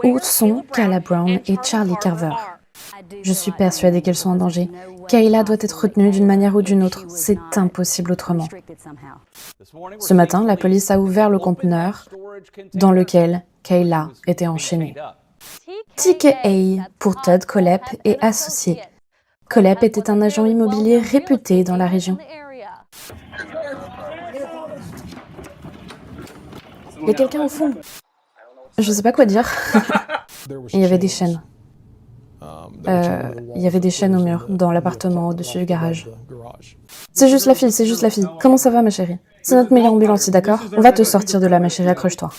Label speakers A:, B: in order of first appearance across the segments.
A: Où sont Kayla Brown et Charlie Carver? Je suis persuadée qu'elles sont en danger. Kayla doit être retenue d'une manière ou d'une autre. C'est impossible autrement. Ce matin, la police a ouvert le conteneur dans lequel Kayla était enchaînée. TKA pour Todd Kohlhepp et associés. Kohlhepp était un agent immobilier réputé dans la région. Il y a quelqu'un au fond. Je sais pas quoi dire. Il y avait des chaînes. Il y avait des chaînes au mur, dans l'appartement au-dessus du garage. C'est juste la fille, c'est juste la fille. Comment ça va, ma chérie? C'est notre meilleur ambulancier, d'accord? On va te sortir de là, ma chérie, accroche-toi.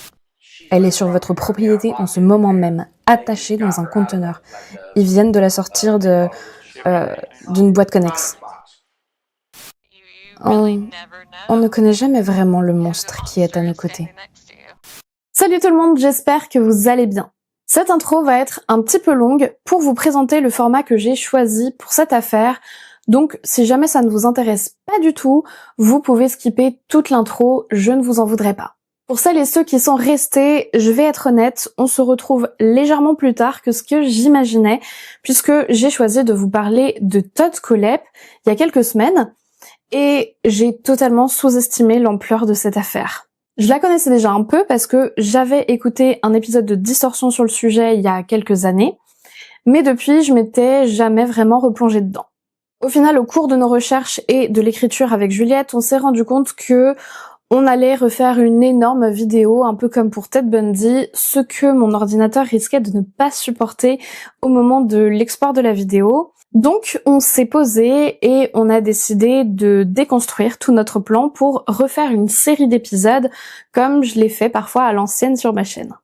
A: Elle est sur votre propriété en ce moment même, attachée dans un conteneur. Ils viennent de la sortir d'une boîte connexe. On ne connaît jamais vraiment le monstre qui est à nos côtés. Salut tout le monde, j'espère que vous allez bien. Cette intro va être un petit peu longue pour vous présenter le format que j'ai choisi pour cette affaire. Donc si jamais ça ne vous intéresse pas du tout, vous pouvez skipper toute l'intro, je ne vous en voudrais pas. Pour celles et ceux qui sont restés, je vais être honnête, on se retrouve légèrement plus tard que ce que j'imaginais, puisque j'ai choisi de vous parler de Todd Kohlhepp il y a quelques semaines, et j'ai totalement sous-estimé l'ampleur de cette affaire. Je la connaissais déjà un peu parce que j'avais écouté un épisode de Distorsion sur le sujet il y a quelques années, mais depuis je m'étais jamais vraiment replongée dedans. Au final, au cours de nos recherches et de l'écriture avec Juliette, on s'est rendu compte que on allait refaire une énorme vidéo, un peu comme pour Ted Bundy, ce que mon ordinateur risquait de ne pas supporter au moment de l'export de la vidéo. Donc on s'est posé et on a décidé de déconstruire tout notre plan pour refaire une série d'épisodes comme je l'ai fait parfois à l'ancienne sur ma chaîne.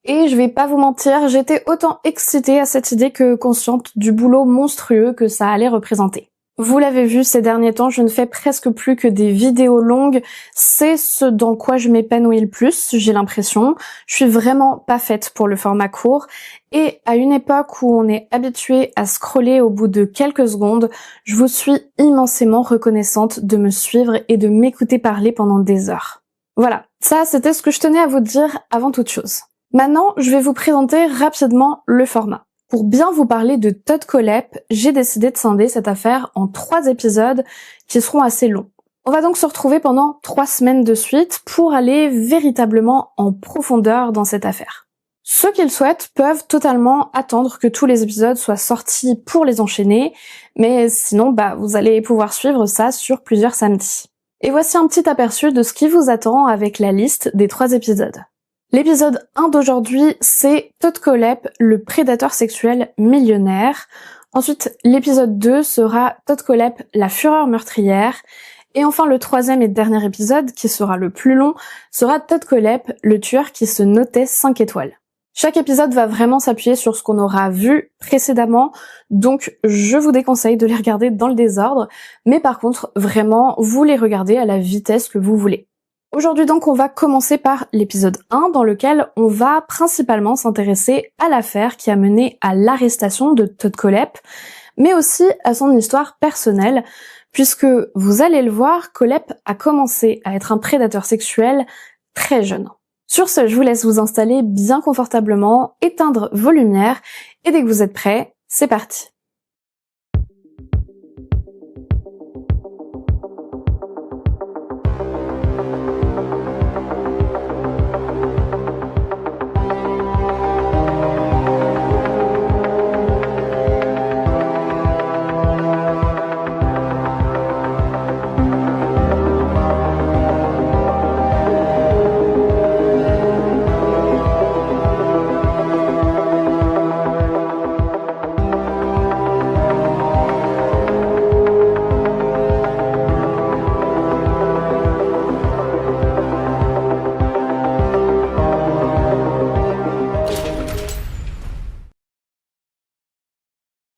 A: Et je vais pas vous mentir, j'étais autant excitée à cette idée que consciente du boulot monstrueux que ça allait représenter. Vous l'avez vu ces derniers temps, je ne fais presque plus que des vidéos longues, c'est ce dans quoi je m'épanouis le plus, j'ai l'impression. Je suis vraiment pas faite pour le format court, et à une époque où on est habitué à scroller au bout de quelques secondes, je vous suis immensément reconnaissante de me suivre et de m'écouter parler pendant des heures. Voilà, ça c'était ce que je tenais à vous dire avant toute chose. Maintenant, je vais vous présenter rapidement le format. Pour bien vous parler de Todd Kohlhepp, j'ai décidé de scinder cette affaire en 3 épisodes qui seront assez longs. On va donc se retrouver pendant 3 semaines de suite pour aller véritablement en profondeur dans cette affaire. Ceux qui le souhaitent peuvent totalement attendre que tous les épisodes soient sortis pour les enchaîner, mais sinon vous allez pouvoir suivre ça sur plusieurs samedis. Et voici un petit aperçu de ce qui vous attend avec la liste des 3 épisodes. L'épisode 1 d'aujourd'hui, c'est Todd Kohlhepp, le prédateur sexuel millionnaire. Ensuite, l'épisode 2 sera Todd Kohlhepp, la fureur meurtrière. Et enfin, le 3e et dernier épisode, qui sera le plus long, sera Todd Kohlhepp, le tueur qui se notait 5 étoiles. Chaque épisode va vraiment s'appuyer sur ce qu'on aura vu précédemment, donc je vous déconseille de les regarder dans le désordre, mais par contre, vraiment, vous les regardez à la vitesse que vous voulez. Aujourd'hui donc on va commencer par l'épisode 1 dans lequel on va principalement s'intéresser à l'affaire qui a mené à l'arrestation de Todd Kohlhepp, mais aussi à son histoire personnelle, puisque vous allez le voir, Kohlhepp a commencé à être un prédateur sexuel très jeune. Sur ce, je vous laisse vous installer bien confortablement, éteindre vos lumières, et dès que vous êtes prêts, c'est parti.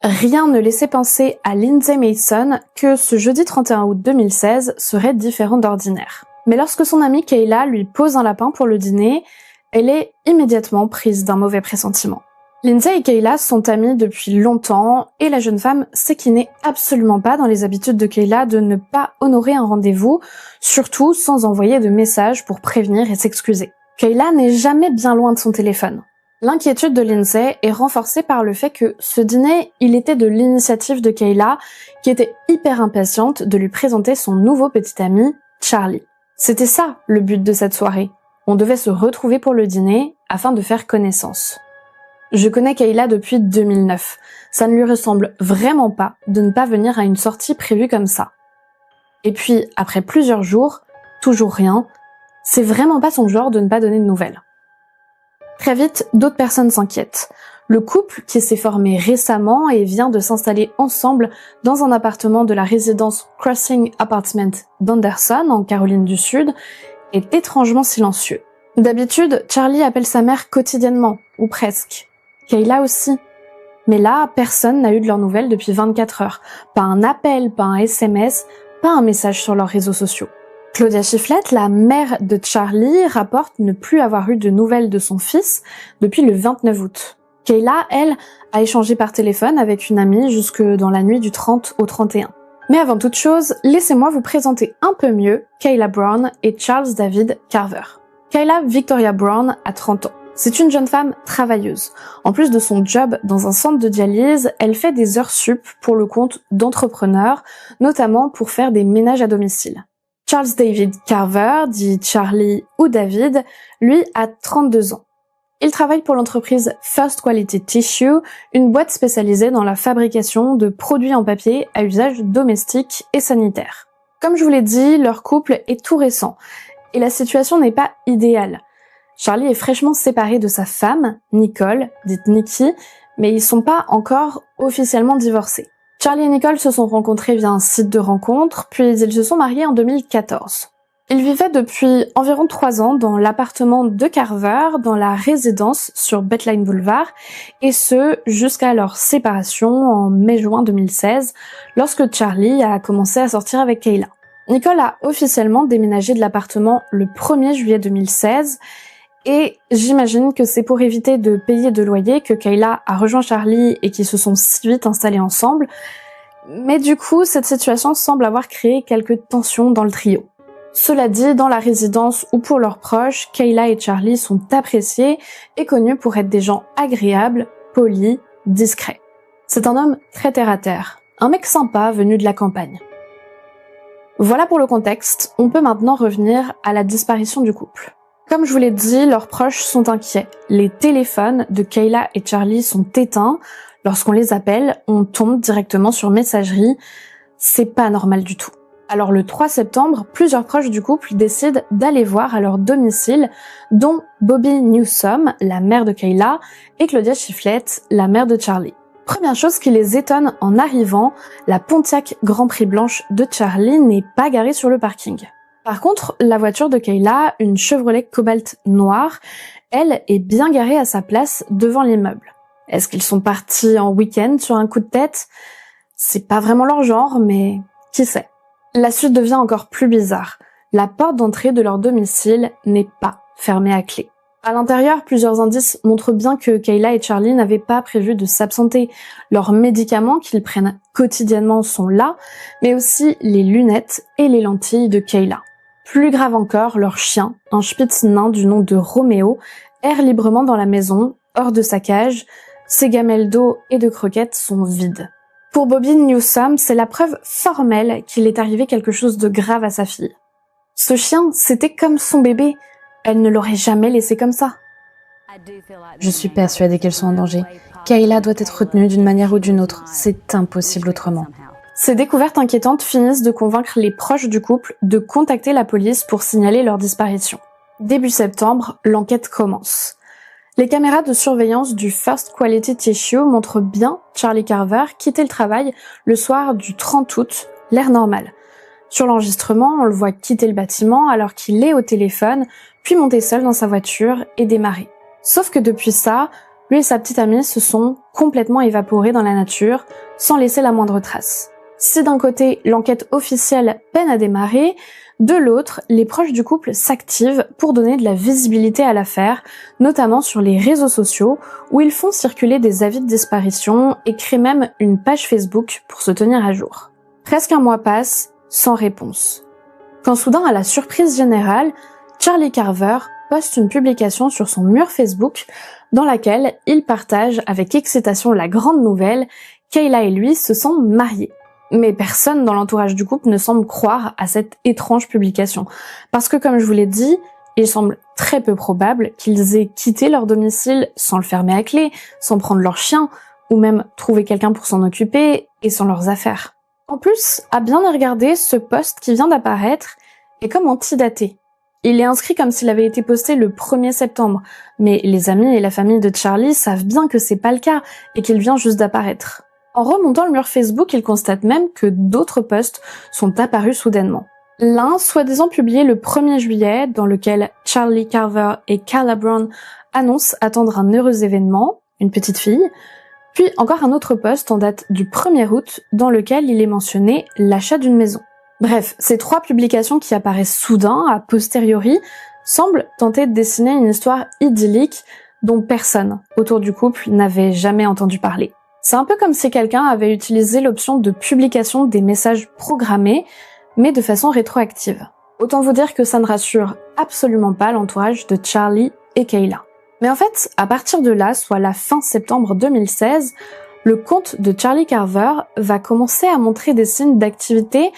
A: Rien ne laissait penser à Lindsay Mason que ce jeudi 31 août 2016 serait différent d'ordinaire. Mais lorsque son amie Kayla lui pose un lapin pour le dîner, elle est immédiatement prise d'un mauvais pressentiment. Lindsay et Kayla sont amies depuis longtemps et la jeune femme sait qu'il n'est absolument pas dans les habitudes de Kayla de ne pas honorer un rendez-vous, surtout sans envoyer de message pour prévenir et s'excuser. Kayla n'est jamais bien loin de son téléphone. L'inquiétude de Lindsay est renforcée par le fait que ce dîner, il était de l'initiative de Kayla, qui était hyper impatiente de lui présenter son nouveau petit ami, Charlie. C'était ça, le but de cette soirée. On devait se retrouver pour le dîner, afin de faire connaissance. Je connais Kayla depuis 2009. Ça ne lui ressemble vraiment pas de ne pas venir à une sortie prévue comme ça. Et puis, après plusieurs jours, toujours rien, c'est vraiment pas son genre de ne pas donner de nouvelles. Très vite, d'autres personnes s'inquiètent. Le couple, qui s'est formé récemment et vient de s'installer ensemble dans un appartement de la résidence Crossing Apartment d'Anderson, en Caroline du Sud, est étrangement silencieux. D'habitude, Charlie appelle sa mère quotidiennement, ou presque. Kayla aussi. Mais là, personne n'a eu de leurs nouvelles depuis 24 heures. Pas un appel, pas un SMS, pas un message sur leurs réseaux sociaux. Claudia Chifflett, la mère de Charlie, rapporte ne plus avoir eu de nouvelles de son fils depuis le 29 août. Kayla, elle, a échangé par téléphone avec une amie jusque dans la nuit du 30 au 31. Mais avant toute chose, laissez-moi vous présenter un peu mieux Kayla Brown et Charles David Carver. Kayla Victoria Brown a 30 ans. C'est une jeune femme travailleuse. En plus de son job dans un centre de dialyse, elle fait des heures sup pour le compte d'entrepreneurs, notamment pour faire des ménages à domicile. Charles David Carver, dit Charlie ou David, lui a 32 ans. Il travaille pour l'entreprise First Quality Tissue, une boîte spécialisée dans la fabrication de produits en papier à usage domestique et sanitaire. Comme je vous l'ai dit, leur couple est tout récent, et la situation n'est pas idéale. Charlie est fraîchement séparé de sa femme, Nicole, dite Nikki, mais ils sont pas encore officiellement divorcés. Charlie et Nicole se sont rencontrés via un site de rencontre, puis ils se sont mariés en 2014. Ils vivaient depuis environ 3 ans dans l'appartement de Carver, dans la résidence sur Beltline Boulevard, et ce, jusqu'à leur séparation en mai-juin 2016, lorsque Charlie a commencé à sortir avec Kayla. Nicole a officiellement déménagé de l'appartement le 1er juillet 2016, et j'imagine que c'est pour éviter de payer de loyer que Kayla a rejoint Charlie et qu'ils se sont si vite installés ensemble. Mais du coup, cette situation semble avoir créé quelques tensions dans le trio. Cela dit, dans la résidence ou pour leurs proches, Kayla et Charlie sont appréciés et connus pour être des gens agréables, polis, discrets. C'est un homme très terre-à-terre, un mec sympa venu de la campagne. Voilà pour le contexte, on peut maintenant revenir à la disparition du couple. Comme je vous l'ai dit, leurs proches sont inquiets. Les téléphones de Kayla et Charlie sont éteints. Lorsqu'on les appelle, on tombe directement sur messagerie. C'est pas normal du tout. Alors le 3 septembre, plusieurs proches du couple décident d'aller voir à leur domicile, dont Bobby Newsome, la mère de Kayla, et Claudia Chifflett, la mère de Charlie. Première chose qui les étonne en arrivant, la Pontiac Grand Prix blanche de Charlie n'est pas garée sur le parking. Par contre, la voiture de Kayla, une Chevrolet Cobalt noire, elle est bien garée à sa place devant l'immeuble. Est-ce qu'ils sont partis en week-end sur un coup de tête? C'est pas vraiment leur genre, mais qui sait. La suite devient encore plus bizarre. La porte d'entrée de leur domicile n'est pas fermée à clé. À l'intérieur, plusieurs indices montrent bien que Kayla et Charlie n'avaient pas prévu de s'absenter. Leurs médicaments qu'ils prennent quotidiennement sont là, mais aussi les lunettes et les lentilles de Kayla. Plus grave encore, leur chien, un spitz nain du nom de Roméo, erre librement dans la maison, hors de sa cage. Ses gamelles d'eau et de croquettes sont vides. Pour Bobby Newsome, c'est la preuve formelle qu'il est arrivé quelque chose de grave à sa fille. Ce chien, c'était comme son bébé. Elle ne l'aurait jamais laissé comme ça.
B: Je suis persuadée qu'elles sont en danger. Kayla doit être retenue d'une manière ou d'une autre. C'est impossible autrement.
A: Ces découvertes inquiétantes finissent de convaincre les proches du couple de contacter la police pour signaler leur disparition. Début septembre, l'enquête commence. Les caméras de surveillance du First Quality Tissue montrent bien Charlie Carver quitter le travail le soir du 30 août, l'heure normale. Sur l'enregistrement, on le voit quitter le bâtiment alors qu'il est au téléphone, puis monter seul dans sa voiture et démarrer. Sauf que depuis ça, lui et sa petite amie se sont complètement évaporés dans la nature, sans laisser la moindre trace. Si d'un côté, l'enquête officielle peine à démarrer, de l'autre, les proches du couple s'activent pour donner de la visibilité à l'affaire, notamment sur les réseaux sociaux, où ils font circuler des avis de disparition et créent même une page Facebook pour se tenir à jour. Presque un mois passe, sans réponse. Quand soudain, à la surprise générale, Charlie Carver poste une publication sur son mur Facebook dans laquelle il partage avec excitation la grande nouvelle, Kayla et lui se sont mariés. Mais personne dans l'entourage du couple ne semble croire à cette étrange publication, parce que comme je vous l'ai dit, il semble très peu probable qu'ils aient quitté leur domicile sans le fermer à clé, sans prendre leur chien, ou même trouver quelqu'un pour s'en occuper, et sans leurs affaires. En plus, à bien y regarder, ce post qui vient d'apparaître est comme antidaté. Il est inscrit comme s'il avait été posté le 1er septembre, mais les amis et la famille de Charlie savent bien que c'est pas le cas, et qu'il vient juste d'apparaître. En remontant le mur Facebook, ils constatent même que d'autres posts sont apparus soudainement. L'un, soi-disant publié le 1er juillet, dans lequel Charlie Carver et Kayla Brown annoncent attendre un heureux événement, une petite fille, puis encore un autre post en date du 1er août, dans lequel il est mentionné l'achat d'une maison. Bref, ces 3 publications qui apparaissent soudain, a posteriori, semblent tenter de dessiner une histoire idyllique dont personne autour du couple n'avait jamais entendu parler. C'est un peu comme si quelqu'un avait utilisé l'option de publication des messages programmés, mais de façon rétroactive. Autant vous dire que ça ne rassure absolument pas l'entourage de Charlie et Kayla. Mais en fait, à partir de là, soit la fin septembre 2016, le compte de Charlie Carver va commencer à montrer des signes d'activité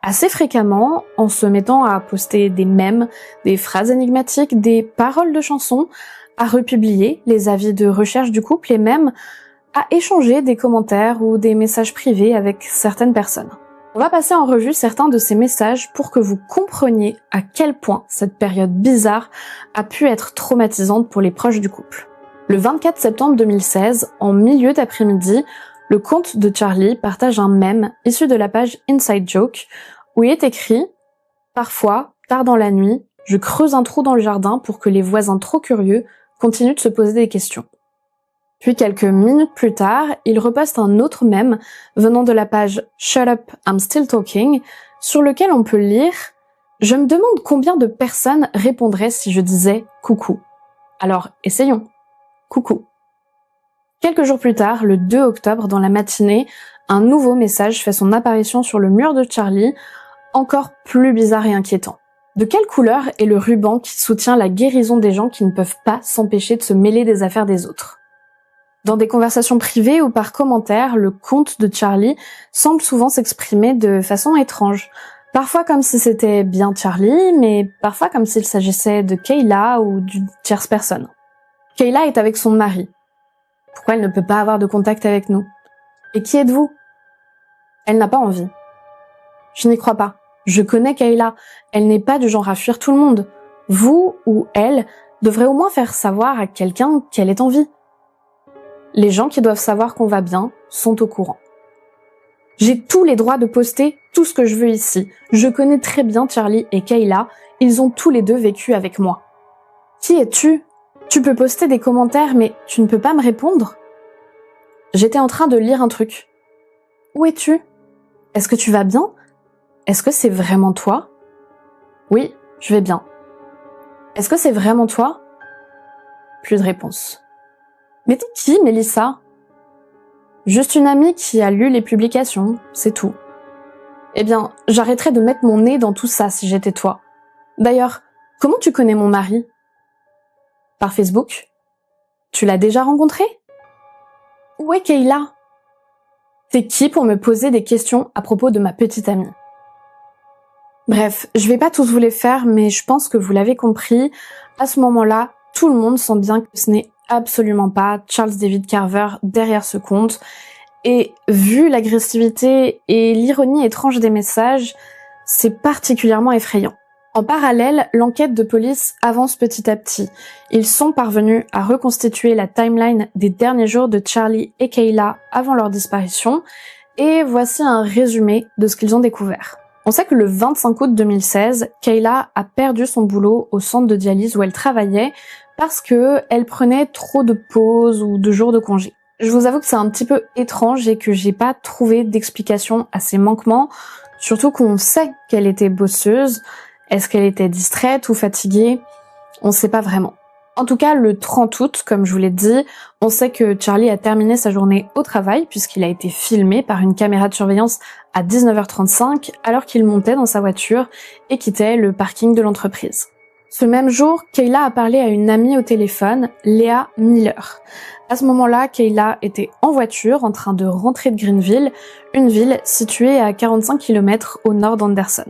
A: assez fréquemment en se mettant à poster des mèmes, des phrases énigmatiques, des paroles de chansons, à republier les avis de recherche du couple et même à échanger des commentaires ou des messages privés avec certaines personnes. On va passer en revue certains de ces messages pour que vous compreniez à quel point cette période bizarre a pu être traumatisante pour les proches du couple. Le 24 septembre 2016, en milieu d'après-midi, le compte de Charlie partage un mème issu de la page Inside Joke où il est écrit « Parfois, tard dans la nuit, je creuse un trou dans le jardin pour que les voisins trop curieux continuent de se poser des questions. » Puis quelques minutes plus tard, il reposte un autre mème venant de la page Shut Up, I'm Still Talking, sur lequel on peut lire « Je me demande combien de personnes répondraient si je disais coucou. Alors, essayons. Coucou. » Quelques jours plus tard, le 2 octobre, dans la matinée, un nouveau message fait son apparition sur le mur de Charlie, encore plus bizarre et inquiétant. De quelle couleur est le ruban qui soutient la guérison des gens qui ne peuvent pas s'empêcher de se mêler des affaires des autres ? Dans des conversations privées ou par commentaire, le compte de Charlie semble souvent s'exprimer de façon étrange. Parfois comme si c'était bien Charlie, mais parfois comme s'il s'agissait de Kayla ou d'une tierce personne. Kayla est avec son mari. Pourquoi elle ne peut pas avoir de contact avec nous? Et qui êtes-vous? Elle n'a pas envie. Je n'y crois pas. Je connais Kayla. Elle n'est pas du genre à fuir tout le monde. Vous ou elle devrez au moins faire savoir à quelqu'un qu'elle est en vie. Les gens qui doivent savoir qu'on va bien sont au courant. J'ai tous les droits de poster tout ce que je veux ici. Je connais très bien Charlie et Kayla. Ils ont tous les deux vécu avec moi. Qui es-tu? Tu peux poster des commentaires, mais tu ne peux pas me répondre? J'étais en train de lire un truc. Où es-tu? Est-ce que tu vas bien? Est-ce que c'est vraiment toi? Oui, je vais bien. Est-ce que c'est vraiment toi? Plus de réponse. Mais t'es qui, Mélissa? Juste une amie qui a lu les publications, c'est tout. Eh bien, j'arrêterais de mettre mon nez dans tout ça si j'étais toi. D'ailleurs, comment tu connais mon mari? Par Facebook? Tu l'as déjà rencontré? Où est Kayla? T'es qui pour me poser des questions à propos de ma petite amie? Bref, je vais pas tous vous les faire, mais je pense que vous l'avez compris. À ce moment-là, tout le monde sent bien que ce n'est absolument pas Charles David Carver derrière ce compte. Et vu l'agressivité et l'ironie étrange des messages, c'est particulièrement effrayant. En parallèle, l'enquête de police avance petit à petit. Ils sont parvenus à reconstituer la timeline des derniers jours de Charlie et Kayla avant leur disparition, et voici un résumé de ce qu'ils ont découvert. On sait que le 25 août 2016, Kayla a perdu son boulot au centre de dialyse où elle travaillait parce que elle prenait trop de pauses ou de jours de congé. Je vous avoue que c'est un petit peu étrange et que j'ai pas trouvé d'explication à ces manquements, surtout qu'on sait qu'elle était bosseuse. Est-ce qu'elle était distraite ou fatiguée? On sait pas vraiment. En tout cas, le 30 août, comme je vous l'ai dit, on sait que Charlie a terminé sa journée au travail puisqu'il a été filmé par une caméra de surveillance à 19h35 alors qu'il montait dans sa voiture et quittait le parking de l'entreprise. Ce même jour, Kayla a parlé à une amie au téléphone, Léa Miller. À ce moment-là, Kayla était en voiture en train de rentrer de Greenville, une ville située à 45 km au nord d'Anderson.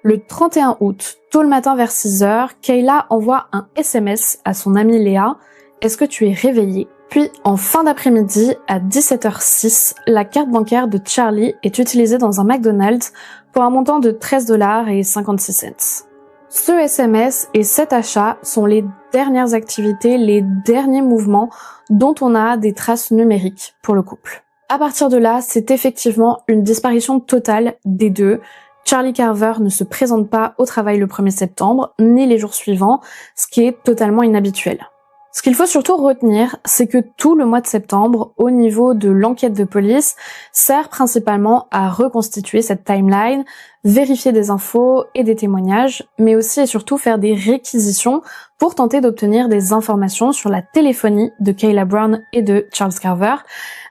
A: Le 31 août, tôt le matin vers 6h, Kayla envoie un SMS à son amie Léa « Est-ce que tu es réveillée ?» Puis, en fin d'après-midi, à 17h06, la carte bancaire de Charlie est utilisée dans un McDonald's pour un montant de $13,56. Ce SMS et cet achat sont les dernières activités, les derniers mouvements dont on a des traces numériques pour le couple. À partir de là, c'est effectivement une disparition totale des deux. Charlie Carver ne se présente pas au travail le 1er septembre, ni les jours suivants, ce qui est totalement inhabituel. Ce qu'il faut surtout retenir, c'est que tout le mois de septembre, au niveau de l'enquête de police, sert principalement à reconstituer cette timeline, vérifier des infos et des témoignages, mais aussi et surtout faire des réquisitions pour tenter d'obtenir des informations sur la téléphonie de Kayla Brown et de Charles Carver,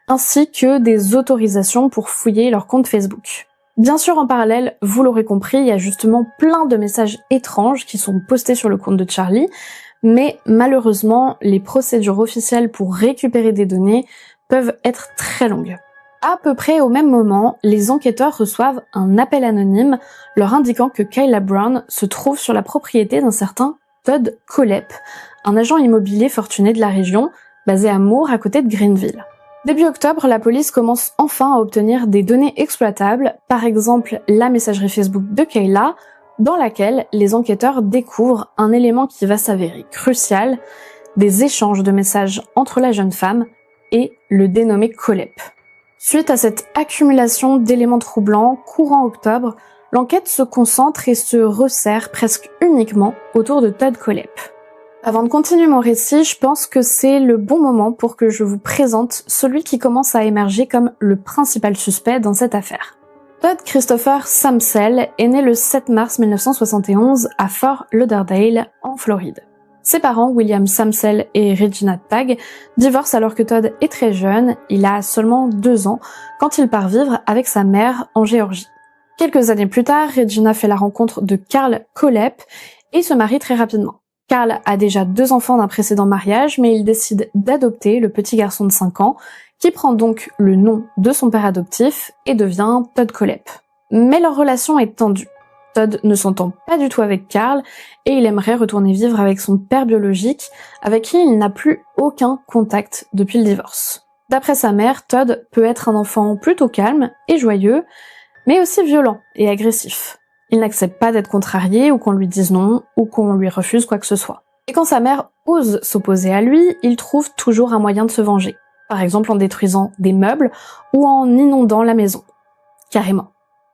A: ainsi que des autorisations pour fouiller leur compte Facebook. Bien sûr, en parallèle, vous l'aurez compris, il y a justement plein de messages étranges qui sont postés sur le compte de Charlie, mais malheureusement, les procédures officielles pour récupérer des données peuvent être très longues. À peu près au même moment, les enquêteurs reçoivent un appel anonyme leur indiquant que Kayla Brown se trouve sur la propriété d'un certain Todd Kohlhepp, un agent immobilier fortuné de la région, basé à Moore à côté de Greenville. Début octobre, la police commence enfin à obtenir des données exploitables, par exemple la messagerie Facebook de Kayla, dans laquelle les enquêteurs découvrent un élément qui va s'avérer crucial, des échanges de messages entre la jeune femme et le dénommé Kohlhepp. Suite à cette accumulation d'éléments troublants, courant octobre, l'enquête se concentre et se resserre presque uniquement autour de Todd Kohlhepp. Avant de continuer mon récit, je pense que c'est le bon moment pour que je vous présente celui qui commence à émerger comme le principal suspect dans cette affaire. Todd Christopher Samsel est né le 7 mars 1971 à Fort Lauderdale, en Floride. Ses parents, William Samsel et Regina Tagg, divorcent alors que Todd est très jeune, il a seulement 2 ans, quand il part vivre avec sa mère en Géorgie. Quelques années plus tard, Regina fait la rencontre de Carl Kohlhepp et se marie très rapidement. Carl a déjà 2 enfants d'un précédent mariage, mais il décide d'adopter le petit garçon de 5 ans, qui prend donc le nom de son père adoptif et devient Todd Kohlhepp. Mais leur relation est tendue. Todd ne s'entend pas du tout avec Carl et il aimerait retourner vivre avec son père biologique, avec qui il n'a plus aucun contact depuis le divorce. D'après sa mère, Todd peut être un enfant plutôt calme et joyeux, mais aussi violent et agressif. Il n'accepte pas d'être contrarié ou qu'on lui dise non ou qu'on lui refuse quoi que ce soit. Et quand sa mère ose s'opposer à lui, il trouve toujours un moyen de se venger. Par exemple en détruisant des meubles ou en inondant la maison. Carrément.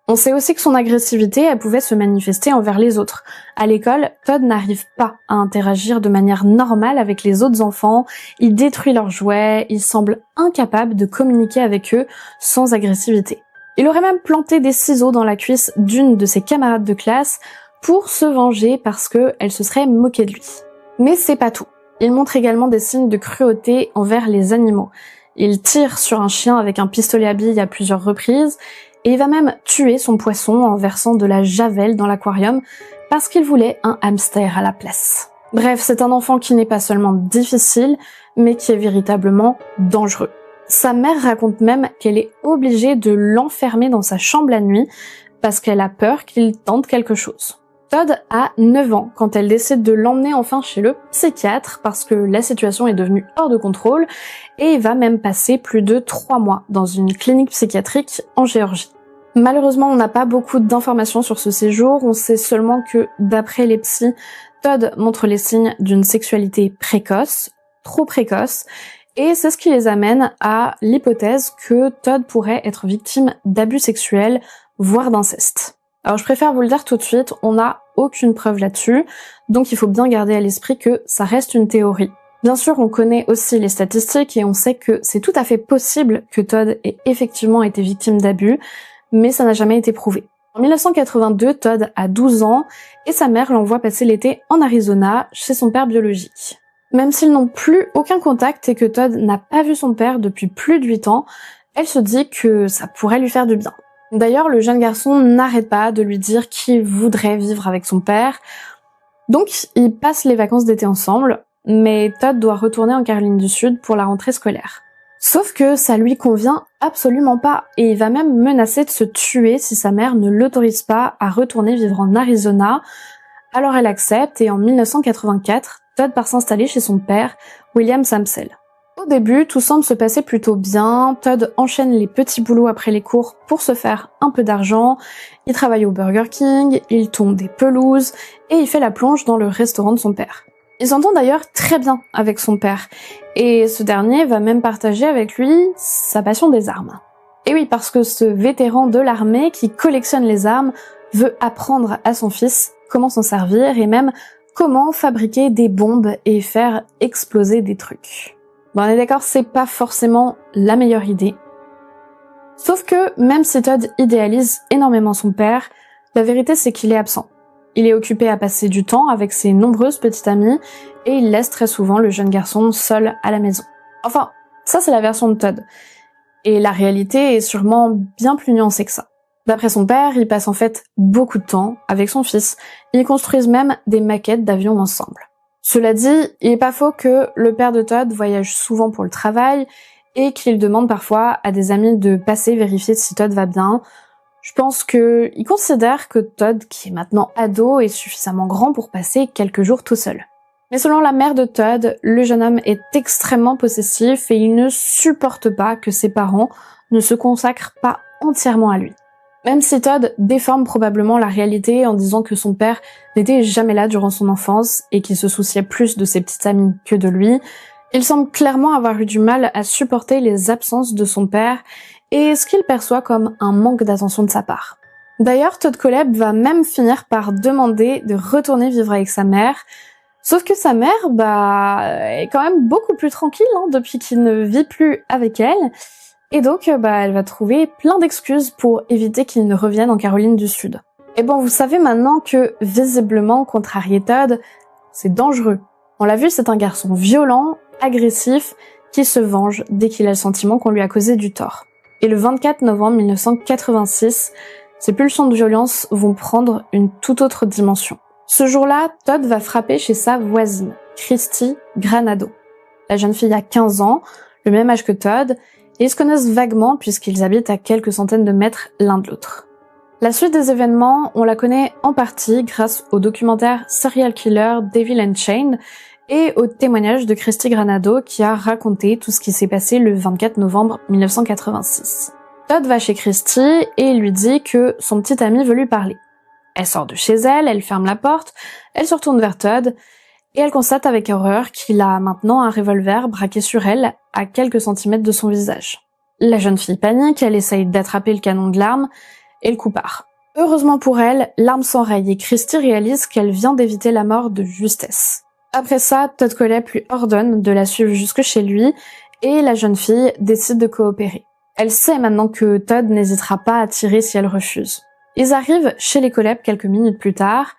A: On sait aussi que son agressivité, elle pouvait se manifester envers les autres. À l'école, Todd n'arrive pas à interagir de manière normale avec les autres enfants, il détruit leurs jouets, il semble incapable de communiquer avec eux sans agressivité. Il aurait même planté des ciseaux dans la cuisse d'une de ses camarades de classe pour se venger parce qu'elle se serait moquée de lui. Mais c'est pas tout. Il montre également des signes de cruauté envers les animaux. Il tire sur un chien avec un pistolet à billes à plusieurs reprises et il va même tuer son poisson en versant de la javel dans l'aquarium parce qu'il voulait un hamster à la place. Bref, c'est un enfant qui n'est pas seulement difficile, mais qui est véritablement dangereux. Sa mère raconte même qu'elle est obligée de l'enfermer dans sa chambre la nuit parce qu'elle a peur qu'il tente quelque chose. Todd a 9 ans quand elle décide de l'emmener enfin chez le psychiatre parce que la situation est devenue hors de contrôle et il va même passer plus de 3 mois dans une clinique psychiatrique en Géorgie. Malheureusement, on n'a pas beaucoup d'informations sur ce séjour, on sait seulement que d'après les psys, Todd montre les signes d'une sexualité précoce, trop précoce, et c'est ce qui les amène à l'hypothèse que Todd pourrait être victime d'abus sexuels, voire d'inceste. Alors je préfère vous le dire tout de suite, on n'a aucune preuve là-dessus, donc il faut bien garder à l'esprit que ça reste une théorie. Bien sûr, on connaît aussi les statistiques et on sait que c'est tout à fait possible que Todd ait effectivement été victime d'abus, mais ça n'a jamais été prouvé. En 1982, Todd a 12 ans et sa mère l'envoie passer l'été en Arizona chez son père biologique. Même s'ils n'ont plus aucun contact et que Todd n'a pas vu son père depuis plus de 8 ans, elle se dit que ça pourrait lui faire du bien. D'ailleurs, le jeune garçon n'arrête pas de lui dire qu'il voudrait vivre avec son père. Donc, ils passent les vacances d'été ensemble, mais Todd doit retourner en Caroline du Sud pour la rentrée scolaire. Sauf que ça lui convient absolument pas, et il va même menacer de se tuer si sa mère ne l'autorise pas à retourner vivre en Arizona. Alors elle accepte, et en 1984, Todd part s'installer chez son père, William Samsel. Au début, tout semble se passer plutôt bien. Todd enchaîne les petits boulots après les cours pour se faire un peu d'argent. Il travaille au Burger King, il tonde des pelouses et il fait la plonge dans le restaurant de son père. Il s'entend d'ailleurs très bien avec son père et ce dernier va même partager avec lui sa passion des armes. Et oui, parce que ce vétéran de l'armée qui collectionne les armes veut apprendre à son fils comment s'en servir et même comment fabriquer des bombes et faire exploser des trucs. Bon, on est d'accord, c'est pas forcément la meilleure idée. Sauf que, même si Todd idéalise énormément son père, la vérité c'est qu'il est absent. Il est occupé à passer du temps avec ses nombreuses petites amies et il laisse très souvent le jeune garçon seul à la maison. Enfin, ça c'est la version de Todd. Et la réalité est sûrement bien plus nuancée que ça. D'après son père, il passe en fait beaucoup de temps avec son fils. Ils construisent même des maquettes d'avions ensemble. Cela dit, il est pas faux que le père de Todd voyage souvent pour le travail et qu'il demande parfois à des amis de passer vérifier si Todd va bien. Je pense qu'il considère que Todd, qui est maintenant ado, est suffisamment grand pour passer quelques jours tout seul. Mais selon la mère de Todd, le jeune homme est extrêmement possessif et il ne supporte pas que ses parents ne se consacrent pas entièrement à lui. Même si Todd déforme probablement la réalité en disant que son père n'était jamais là durant son enfance et qu'il se souciait plus de ses petites amies que de lui, il semble clairement avoir eu du mal à supporter les absences de son père et ce qu'il perçoit comme un manque d'attention de sa part. D'ailleurs, Todd Kohlhepp va même finir par demander de retourner vivre avec sa mère, sauf que sa mère, est quand même beaucoup plus tranquille depuis qu'il ne vit plus avec elle. Et donc, elle va trouver plein d'excuses pour éviter qu'il ne revienne en Caroline du Sud. Et bon, vous savez maintenant que, visiblement, contrarier Todd, c'est dangereux. On l'a vu, c'est un garçon violent, agressif, qui se venge dès qu'il a le sentiment qu'on lui a causé du tort. Et le 24 novembre 1986, ses pulsions de violence vont prendre une toute autre dimension. Ce jour-là, Todd va frapper chez sa voisine, Christy Granado. La jeune fille a 15 ans, le même âge que Todd, et ils se connaissent vaguement puisqu'ils habitent à quelques centaines de mètres l'un de l'autre. La suite des événements, on la connaît en partie grâce au documentaire Serial Killer Devil and Chain et au témoignage de Christy Granado qui a raconté tout ce qui s'est passé le 24 novembre 1986. Todd va chez Christy et lui dit que son petit ami veut lui parler. Elle sort de chez elle, elle ferme la porte, elle se retourne vers Todd et elle constate avec horreur qu'il a maintenant un revolver braqué sur elle à quelques centimètres de son visage. La jeune fille panique, elle essaye d'attraper le canon de l'arme et le coup part. Heureusement pour elle, l'arme s'enraye et Christy réalise qu'elle vient d'éviter la mort de justesse. Après ça, Todd Kohlhepp lui ordonne de la suivre jusque chez lui et la jeune fille décide de coopérer. Elle sait maintenant que Todd n'hésitera pas à tirer si elle refuse. Ils arrivent chez les Kohlhepp quelques minutes plus tard,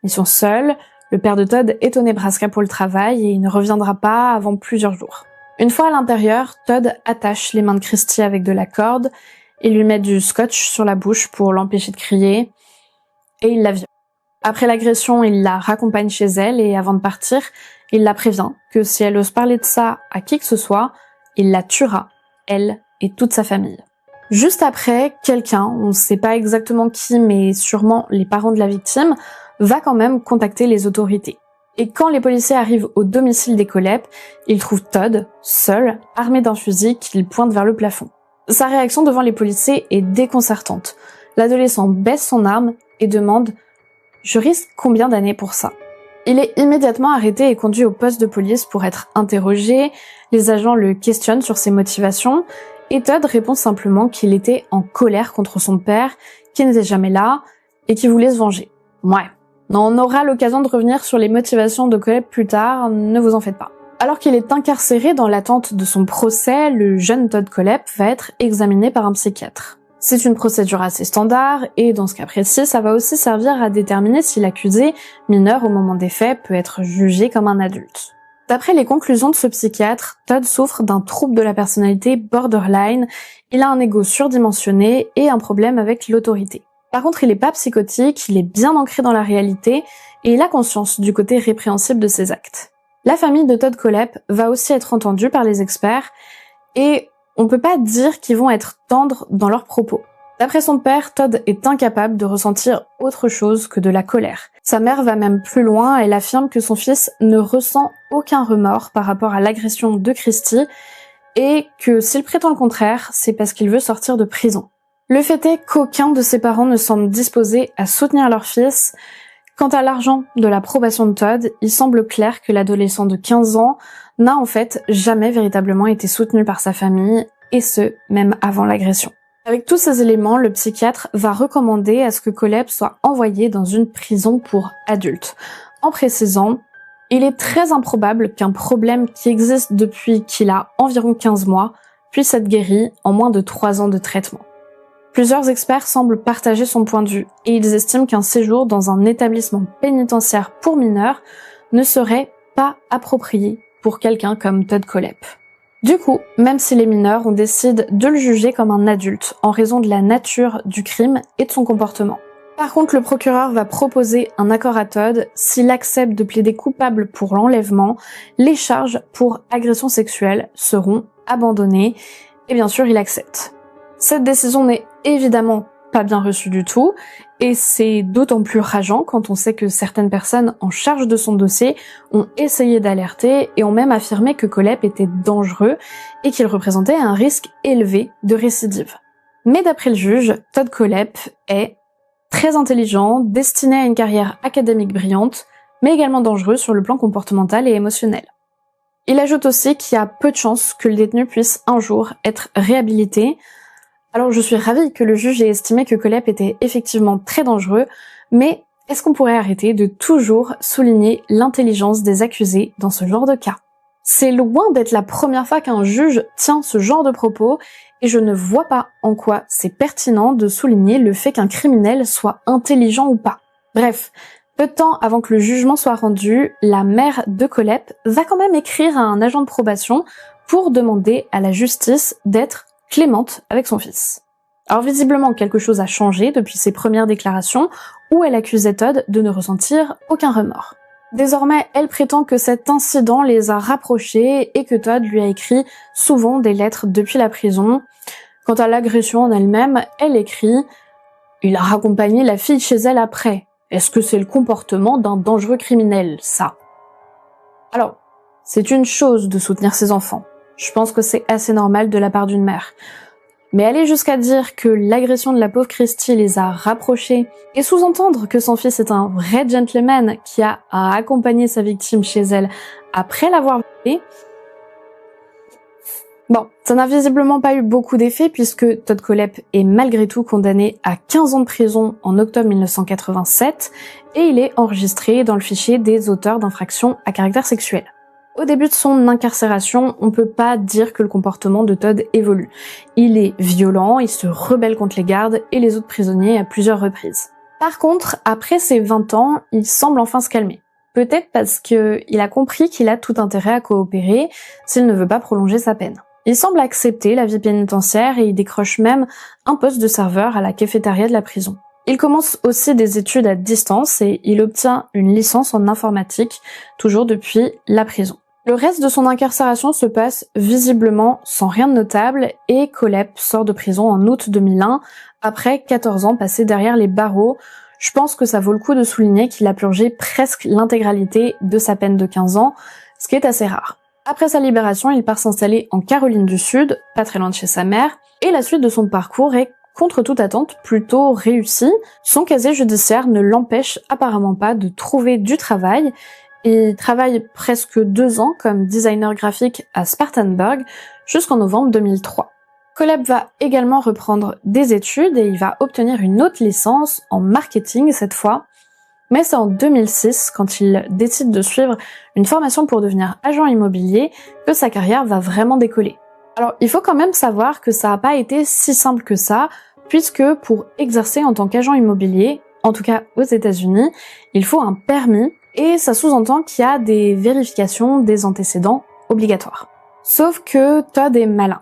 A: ils sont seuls. Le père de Todd est au Nebraska pour le travail et il ne reviendra pas avant plusieurs jours. Une fois à l'intérieur, Todd attache les mains de Christy avec de la corde et lui met du scotch sur la bouche pour l'empêcher de crier et il la viole. Après l'agression, il la raccompagne chez elle et avant de partir, il la prévient que si elle ose parler de ça à qui que ce soit, il la tuera, elle et toute sa famille. Juste après, quelqu'un, on ne sait pas exactement qui, mais sûrement les parents de la victime, va quand même contacter les autorités. Et quand les policiers arrivent au domicile des Kohlhepp, ils trouvent Todd, seul, armé d'un fusil qu'il pointe vers le plafond. Sa réaction devant les policiers est déconcertante. L'adolescent baisse son arme et demande « Je risque combien d'années pour ça ?» Il est immédiatement arrêté et conduit au poste de police pour être interrogé. Les agents le questionnent sur ses motivations et Todd répond simplement qu'il était en colère contre son père, qui n'était jamais là et qui voulait se venger. Ouais. On aura l'occasion de revenir sur les motivations de Kohlhepp plus tard, ne vous en faites pas. Alors qu'il est incarcéré dans l'attente de son procès, le jeune Todd Kohlhepp va être examiné par un psychiatre. C'est une procédure assez standard, et dans ce cas précis, ça va aussi servir à déterminer si l'accusé, mineur au moment des faits, peut être jugé comme un adulte. D'après les conclusions de ce psychiatre, Todd souffre d'un trouble de la personnalité borderline, il a un ego surdimensionné et un problème avec l'autorité. Par contre, il est pas psychotique, il est bien ancré dans la réalité et il a conscience du côté répréhensible de ses actes. La famille de Todd Kohlhepp va aussi être entendue par les experts et on peut pas dire qu'ils vont être tendres dans leurs propos. D'après son père, Todd est incapable de ressentir autre chose que de la colère. Sa mère va même plus loin, elle affirme que son fils ne ressent aucun remords par rapport à l'agression de Christy et que s'il prétend le contraire, c'est parce qu'il veut sortir de prison. Le fait est qu'aucun de ses parents ne semble disposé à soutenir leur fils. Quant à l'argent de l'approbation de Todd, il semble clair que l'adolescent de 15 ans n'a en fait jamais véritablement été soutenu par sa famille, et ce, même avant l'agression. Avec tous ces éléments, le psychiatre va recommander à ce que Kohlhepp soit envoyé dans une prison pour adultes, en précisant « Il est très improbable qu'un problème qui existe depuis qu'il a environ 15 mois puisse être guéri en moins de 3 ans de traitement ». Plusieurs experts semblent partager son point de vue et ils estiment qu'un séjour dans un établissement pénitentiaire pour mineurs ne serait pas approprié pour quelqu'un comme Todd Kohlhepp. Du coup, même si les mineurs, on décide de le juger comme un adulte en raison de la nature du crime et de son comportement. Par contre, le procureur va proposer un accord à Todd s'il accepte de plaider coupable pour l'enlèvement, les charges pour agression sexuelle seront abandonnées et bien sûr, il accepte. Cette décision n'est évidemment pas bien reçue du tout, et c'est d'autant plus rageant quand on sait que certaines personnes en charge de son dossier ont essayé d'alerter et ont même affirmé que Kohlhepp était dangereux et qu'il représentait un risque élevé de récidive. Mais d'après le juge, Todd Kohlhepp est très intelligent, destiné à une carrière académique brillante, mais également dangereux sur le plan comportemental et émotionnel. Il ajoute aussi qu'il y a peu de chances que le détenu puisse un jour être réhabilité. Alors je suis ravie que le juge ait estimé que Kohlhepp était effectivement très dangereux, mais est-ce qu'on pourrait arrêter de toujours souligner l'intelligence des accusés dans ce genre de cas ? C'est loin d'être la première fois qu'un juge tient ce genre de propos, et je ne vois pas en quoi c'est pertinent de souligner le fait qu'un criminel soit intelligent ou pas. Bref, peu de temps avant que le jugement soit rendu, la mère de Kohlhepp va quand même écrire à un agent de probation pour demander à la justice d'être clémente avec son fils. Alors visiblement, quelque chose a changé depuis ses premières déclarations où elle accusait Todd de ne ressentir aucun remords. Désormais, elle prétend que cet incident les a rapprochés et que Todd lui a écrit souvent des lettres depuis la prison. Quant à l'agression en elle-même, elle écrit « Il a raccompagné la fille chez elle après. Est-ce que c'est le comportement d'un dangereux criminel, ça ?» Alors, c'est une chose de soutenir ses enfants. Je pense que c'est assez normal de la part d'une mère. Mais aller jusqu'à dire que l'agression de la pauvre Christy les a rapprochés et sous-entendre que son fils est un vrai gentleman qui a accompagné sa victime chez elle après l'avoir violée, bon, ça n'a visiblement pas eu beaucoup d'effet puisque Todd Kohlhepp est malgré tout condamné à 15 ans de prison en octobre 1987 et il est enregistré dans le fichier des auteurs d'infractions à caractère sexuel. Au début de son incarcération, on peut pas dire que le comportement de Todd évolue. Il est violent, il se rebelle contre les gardes et les autres prisonniers à plusieurs reprises. Par contre, après ses 20 ans, il semble enfin se calmer. Peut-être parce qu'il a compris qu'il a tout intérêt à coopérer s'il ne veut pas prolonger sa peine. Il semble accepter la vie pénitentiaire et il décroche même un poste de serveur à la cafétéria de la prison. Il commence aussi des études à distance et il obtient une licence en informatique, toujours depuis la prison. Le reste de son incarcération se passe visiblement sans rien de notable et Kohlhepp sort de prison en août 2001, après 14 ans passés derrière les barreaux. Je pense que ça vaut le coup de souligner qu'il a purgé presque l'intégralité de sa peine de 15 ans, ce qui est assez rare. Après sa libération, il part s'installer en Caroline du Sud, pas très loin de chez sa mère, et la suite de son parcours est, contre toute attente, plutôt réussi. Son casier judiciaire ne l'empêche apparemment pas de trouver du travail. Il travaille presque 2 ans comme designer graphique à Spartanburg jusqu'en novembre 2003. Kohlhepp va également reprendre des études et il va obtenir une autre licence en marketing cette fois. Mais c'est en 2006, quand il décide de suivre une formation pour devenir agent immobilier, que sa carrière va vraiment décoller. Alors, il faut quand même savoir que ça n'a pas été si simple que ça, puisque pour exercer en tant qu'agent immobilier, en tout cas aux États-Unis, il faut un permis, et ça sous-entend qu'il y a des vérifications des antécédents obligatoires. Sauf que Todd est malin.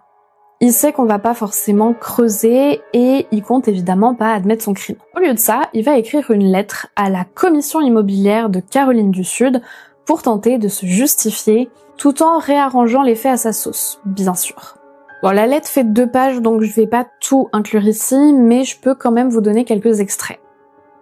A: Il sait qu'on va pas forcément creuser et il compte évidemment pas admettre son crime. Au lieu de ça, il va écrire une lettre à la commission immobilière de Caroline du Sud pour tenter de se justifier tout en réarrangeant les faits à sa sauce, bien sûr. Bon, la lettre fait 2 pages donc je vais pas tout inclure ici, mais je peux quand même vous donner quelques extraits.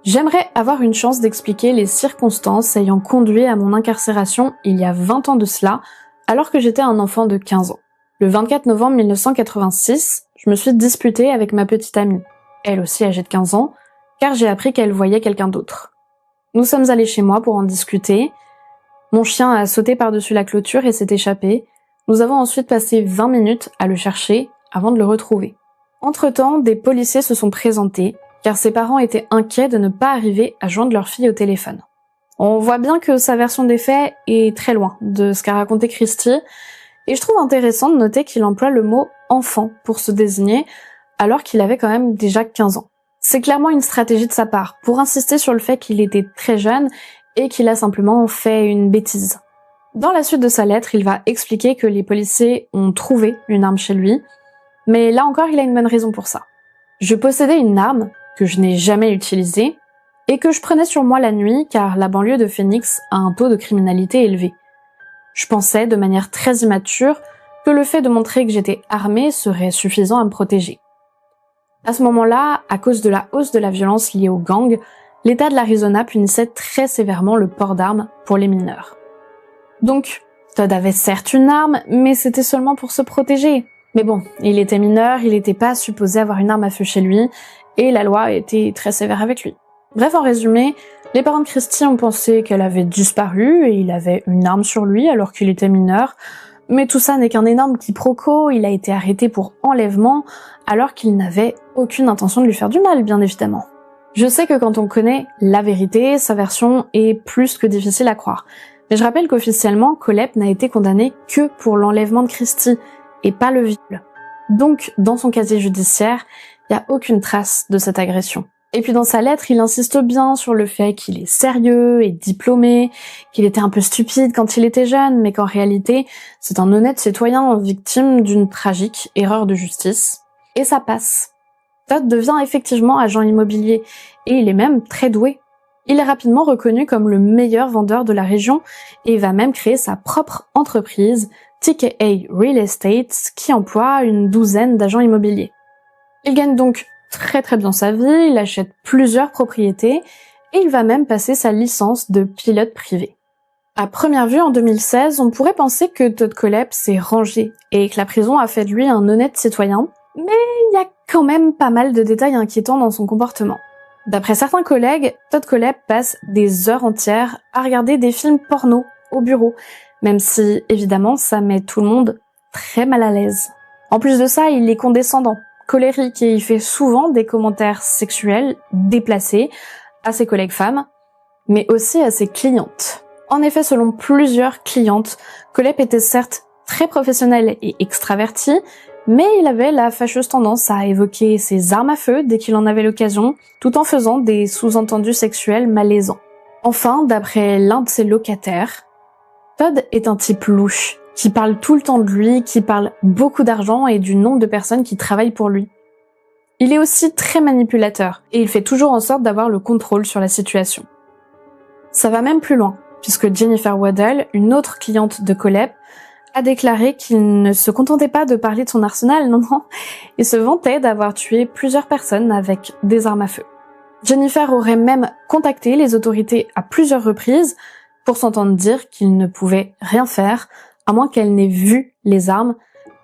A: J'aimerais avoir une chance d'expliquer les circonstances ayant conduit à mon incarcération il y a 20 ans de cela, alors que j'étais un enfant de 15 ans. Le 24 novembre 1986, je me suis disputée avec ma petite amie, elle aussi âgée de 15 ans, car j'ai appris qu'elle voyait quelqu'un d'autre. Nous sommes allés chez moi pour en discuter. Mon chien a sauté par-dessus la clôture et s'est échappé. Nous avons ensuite passé 20 minutes à le chercher avant de le retrouver. Entre-temps, des policiers se sont présentés, car ses parents étaient inquiets de ne pas arriver à joindre leur fille au téléphone. On voit bien que sa version des faits est très loin de ce qu'a raconté Christy, et je trouve intéressant de noter qu'il emploie le mot « enfant » pour se désigner, alors qu'il avait quand même déjà 15 ans. C'est clairement une stratégie de sa part, pour insister sur le fait qu'il était très jeune et qu'il a simplement fait une bêtise. Dans la suite de sa lettre, il va expliquer que les policiers ont trouvé une arme chez lui, mais là encore, il a une bonne raison pour ça. Je possédais une arme que je n'ai jamais utilisée et que je prenais sur moi la nuit car la banlieue de Phoenix a un taux de criminalité élevé. Je pensais, de manière très immature, que le fait de montrer que j'étais armée serait suffisant à me protéger. À ce moment-là, à cause de la hausse de la violence liée aux gangs, l'État de l'Arizona punissait très sévèrement le port d'armes pour les mineurs. Donc, Todd avait certes une arme, mais c'était seulement pour se protéger. Mais bon, il était mineur, il n'était pas supposé avoir une arme à feu chez lui, et la loi était très sévère avec lui. Bref, en résumé, les parents de Christy ont pensé qu'elle avait disparu et il avait une arme sur lui alors qu'il était mineur. Mais tout ça n'est qu'un énorme quiproquo, il a été arrêté pour enlèvement alors qu'il n'avait aucune intention de lui faire du mal, bien évidemment. Je sais que quand on connaît la vérité, sa version est plus que difficile à croire. Mais je rappelle qu'officiellement, Kohlhepp n'a été condamné que pour l'enlèvement de Christy et pas le viol. Donc, dans son casier judiciaire, il n'y a aucune trace de cette agression. Et puis dans sa lettre, il insiste bien sur le fait qu'il est sérieux et diplômé, qu'il était un peu stupide quand il était jeune, mais qu'en réalité, c'est un honnête citoyen victime d'une tragique erreur de justice. Et ça passe. Todd devient effectivement agent immobilier, et il est même très doué. Il est rapidement reconnu comme le meilleur vendeur de la région, et va même créer sa propre entreprise, TKA Real Estate, qui emploie une douzaine d'agents immobiliers. Il gagne donc très bien sa vie, il achète plusieurs propriétés et il va même passer sa licence de pilote privé. À première vue, en 2016, on pourrait penser que Todd Kohlhepp s'est rangé et que la prison a fait de lui un honnête citoyen, mais il y a quand même pas mal de détails inquiétants dans son comportement. D'après certains collègues, Todd Kohlhepp passe des heures entières à regarder des films porno au bureau, même si, évidemment, ça met tout le monde très mal à l'aise. En plus de ça, il est condescendant, colérique et il fait souvent des commentaires sexuels déplacés à ses collègues femmes, mais aussi à ses clientes. En effet, selon plusieurs clientes, Kohlhepp était certes très professionnel et extraverti, mais il avait la fâcheuse tendance à évoquer ses armes à feu dès qu'il en avait l'occasion, tout en faisant des sous-entendus sexuels malaisants. Enfin, d'après l'un de ses locataires, Todd est un type louche, qui parle tout le temps de lui, qui parle beaucoup d'argent et du nombre de personnes qui travaillent pour lui. Il est aussi très manipulateur, et il fait toujours en sorte d'avoir le contrôle sur la situation. Ça va même plus loin, puisque Jennifer Waddell, une autre cliente de Kohlhepp, a déclaré qu'il ne se contentait pas de parler de son arsenal, non, et se vantait d'avoir tué plusieurs personnes avec des armes à feu. Jennifer aurait même contacté les autorités à plusieurs reprises pour s'entendre dire qu'il ne pouvait rien faire, à moins qu'elle n'ait vu les armes,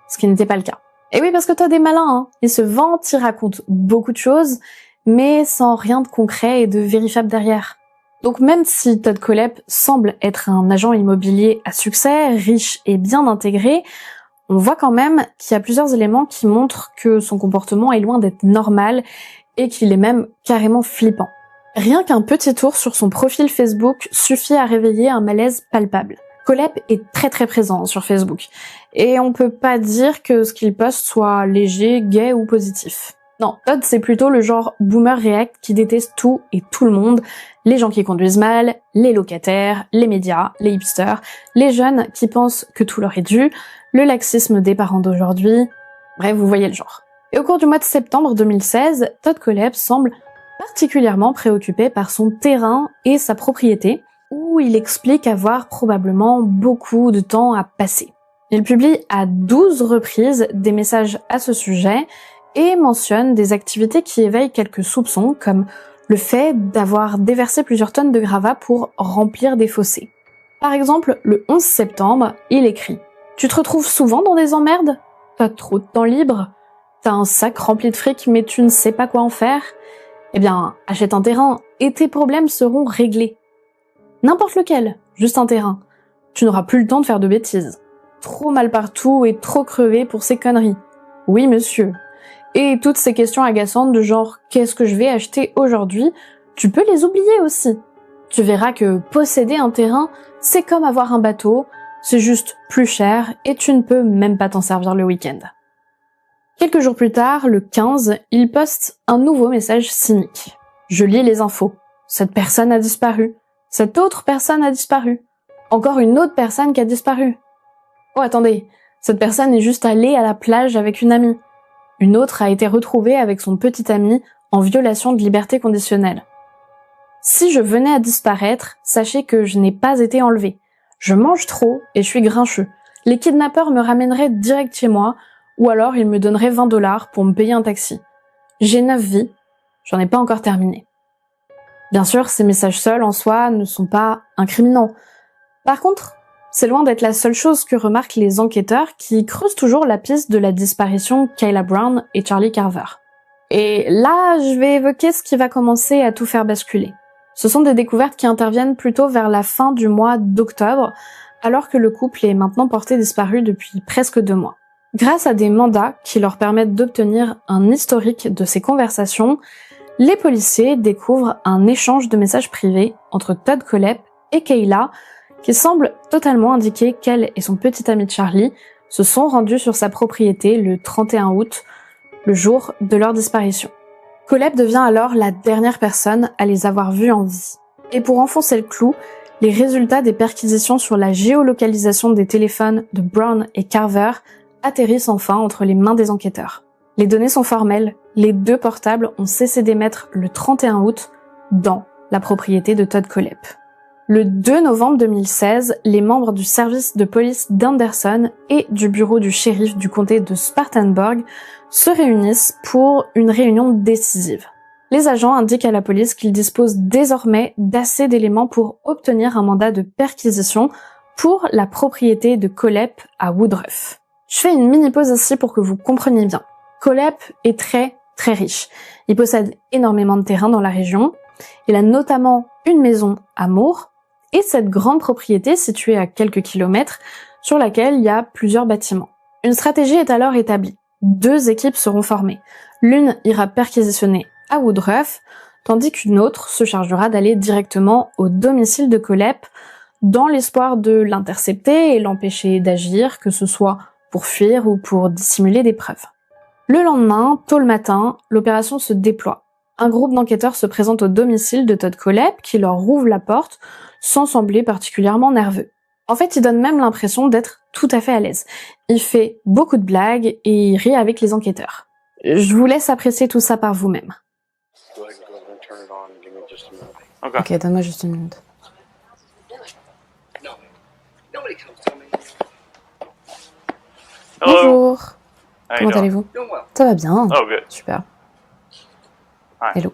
A: ce qui n'était pas le cas. Et oui, parce que Todd est malin, hein. Il se vante, il raconte beaucoup de choses, mais sans rien de concret et de vérifiable derrière. Donc même si Todd Kohlhepp semble être un agent immobilier à succès, riche et bien intégré, on voit quand même qu'il y a plusieurs éléments qui montrent que son comportement est loin d'être normal et qu'il est même carrément flippant. Rien qu'un petit tour sur son profil Facebook suffit à réveiller un malaise palpable. Kohlhepp est très présent sur Facebook, et on peut pas dire que ce qu'il poste soit léger, gai ou positif. Non, Todd c'est plutôt le genre boomer react qui déteste tout et tout le monde, les gens qui conduisent mal, les locataires, les médias, les hipsters, les jeunes qui pensent que tout leur est dû, le laxisme des parents d'aujourd'hui, Bref, vous voyez le genre. Et au cours du mois de septembre 2016, Todd Kohlhepp semble particulièrement préoccupé par son terrain et sa propriété, où il explique avoir probablement beaucoup de temps à passer. Il publie à 12 reprises des messages à ce sujet et mentionne des activités qui éveillent quelques soupçons, comme le fait d'avoir déversé plusieurs tonnes de gravats pour remplir des fossés. Par exemple, le 11 septembre, il écrit « Tu te retrouves souvent dans des emmerdes ? T'as trop de temps libre ? T'as un sac rempli de fric mais tu ne sais pas quoi en faire ? Eh bien, achète un terrain et tes problèmes seront réglés. N'importe lequel, juste un terrain. Tu n'auras plus le temps de faire de bêtises. Trop mal partout et trop crevé pour ces conneries. Oui, monsieur. Et toutes ces questions agaçantes de genre « qu'est-ce que je vais acheter aujourd'hui ?» tu peux les oublier aussi. Tu verras que posséder un terrain, c'est comme avoir un bateau, c'est juste plus cher et tu ne peux même pas t'en servir le week-end. Quelques jours plus tard, le 15, il poste un nouveau message cynique. Je lis les infos. Cette personne a disparu. Cette autre personne a disparu. Encore une autre personne qui a disparu. Oh, attendez. Cette personne est juste allée à la plage avec une amie. Une autre a été retrouvée avec son petit ami en violation de liberté conditionnelle. Si je venais à disparaître, sachez que je n'ai pas été enlevée. Je mange trop et je suis grincheux. Les kidnappeurs me ramèneraient direct chez moi, ou alors ils me donneraient 20 $ pour me payer un taxi. J'ai 9 vies, j'en ai pas encore terminé. Bien sûr, ces messages seuls en soi ne sont pas incriminants. Par contre, c'est loin d'être la seule chose que remarquent les enquêteurs qui creusent toujours la piste de la disparition Kayla Brown et Charlie Carver. Et là, je vais évoquer ce qui va commencer à tout faire basculer. Ce sont des découvertes qui interviennent plutôt vers la fin du mois d'octobre, alors que le couple est maintenant porté disparu depuis presque 2 mois. Grâce à des mandats qui leur permettent d'obtenir un historique de ces conversations, les policiers découvrent un échange de messages privés entre Todd Kohlhepp et Kayla qui semble totalement indiquer qu'elle et son petit ami Charlie se sont rendus sur sa propriété le 31 août, le jour de leur disparition. Kohlhepp devient alors la dernière personne à les avoir vus en vie. Et pour enfoncer le clou, les résultats des perquisitions sur la géolocalisation des téléphones de Brown et Carver atterrissent enfin entre les mains des enquêteurs. Les données sont formelles, les 2 portables ont cessé d'émettre le 31 août dans la propriété de Todd Kohlhepp. Le 2 novembre 2016, les membres du service de police d'Anderson et du bureau du shérif du comté de Spartanburg se réunissent pour une réunion décisive. Les agents indiquent à la police qu'ils disposent désormais d'assez d'éléments pour obtenir un mandat de perquisition pour la propriété de Kohlhepp à Woodruff. Je fais une mini pause ici pour que vous compreniez bien. Kohlhepp est très riche. Il possède énormément de terrain dans la région. Il a notamment une maison à Moore et cette grande propriété située à quelques kilomètres sur laquelle il y a plusieurs bâtiments. Une stratégie est alors établie. 2 équipes seront formées. L'une ira perquisitionner à Woodruff, tandis qu'une autre se chargera d'aller directement au domicile de Kohlhepp dans l'espoir de l'intercepter et l'empêcher d'agir, que ce soit pour fuir ou pour dissimuler des preuves. Le lendemain, tôt le matin, l'opération se déploie. Un groupe d'enquêteurs se présente au domicile de Todd Kohlhepp qui leur rouvre la porte sans sembler particulièrement nerveux. En fait, il donne même l'impression d'être tout à fait à l'aise. Il fait beaucoup de blagues et il rit avec les enquêteurs. Je vous laisse apprécier tout ça par vous-même.
B: Ok, donne-moi juste une minute. Bonjour. Comment allez-vous? Ça va bien.
C: Oh, good.
B: Super.
C: Hi.
B: Hello.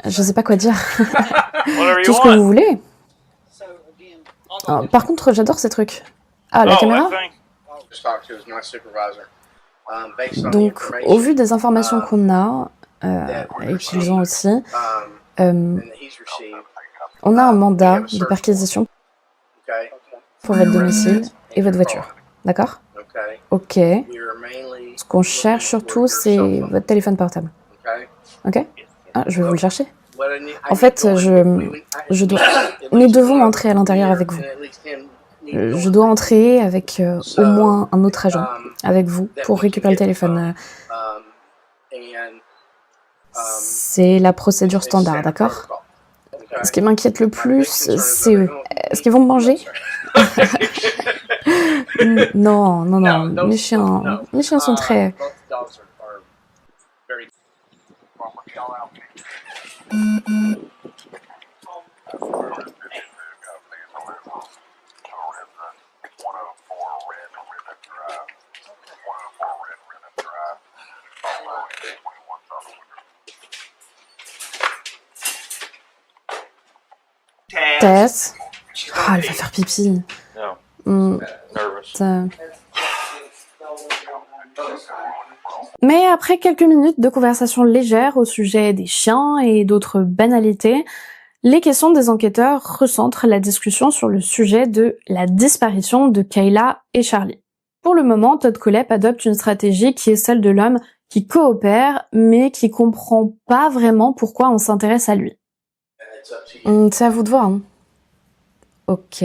B: Je sais pas quoi dire.
C: Whatever
B: Tout
C: you
B: ce que
C: want.
B: vous voulez. Ah, par contre, j'adore ces trucs. Ah, la
C: Oh,
B: caméra?
C: that thing?
B: Donc, au vu des informations qu'on a, et qu'ils ont aussi, on a un mandat de perquisition pour votre domicile et votre voiture. D'accord? Ok. Ce qu'on cherche surtout, c'est votre téléphone portable. Ok? Ah, je vais vous le chercher. En fait, nous devons entrer à l'intérieur avec vous. Je dois entrer avec au moins un autre agent, avec vous, pour récupérer le téléphone. C'est la procédure standard, d'accord? Ce qui m'inquiète le plus, c'est eux. Est-ce qu'ils vont me manger? Non, non, non, mes chiens sont très... Tess. Ah, elle va faire pipi.
C: No. Nervous.
A: Mais après quelques minutes de conversation légère au sujet des chiens et d'autres banalités, les questions des enquêteurs recentrent la discussion sur le sujet de la disparition de Kayla et Charlie. Pour le moment, Todd Kohlhepp adopte une stratégie qui est celle de l'homme qui coopère, mais qui comprend pas vraiment pourquoi on s'intéresse à lui.
B: C'est à vous de voir. Hein. Ok.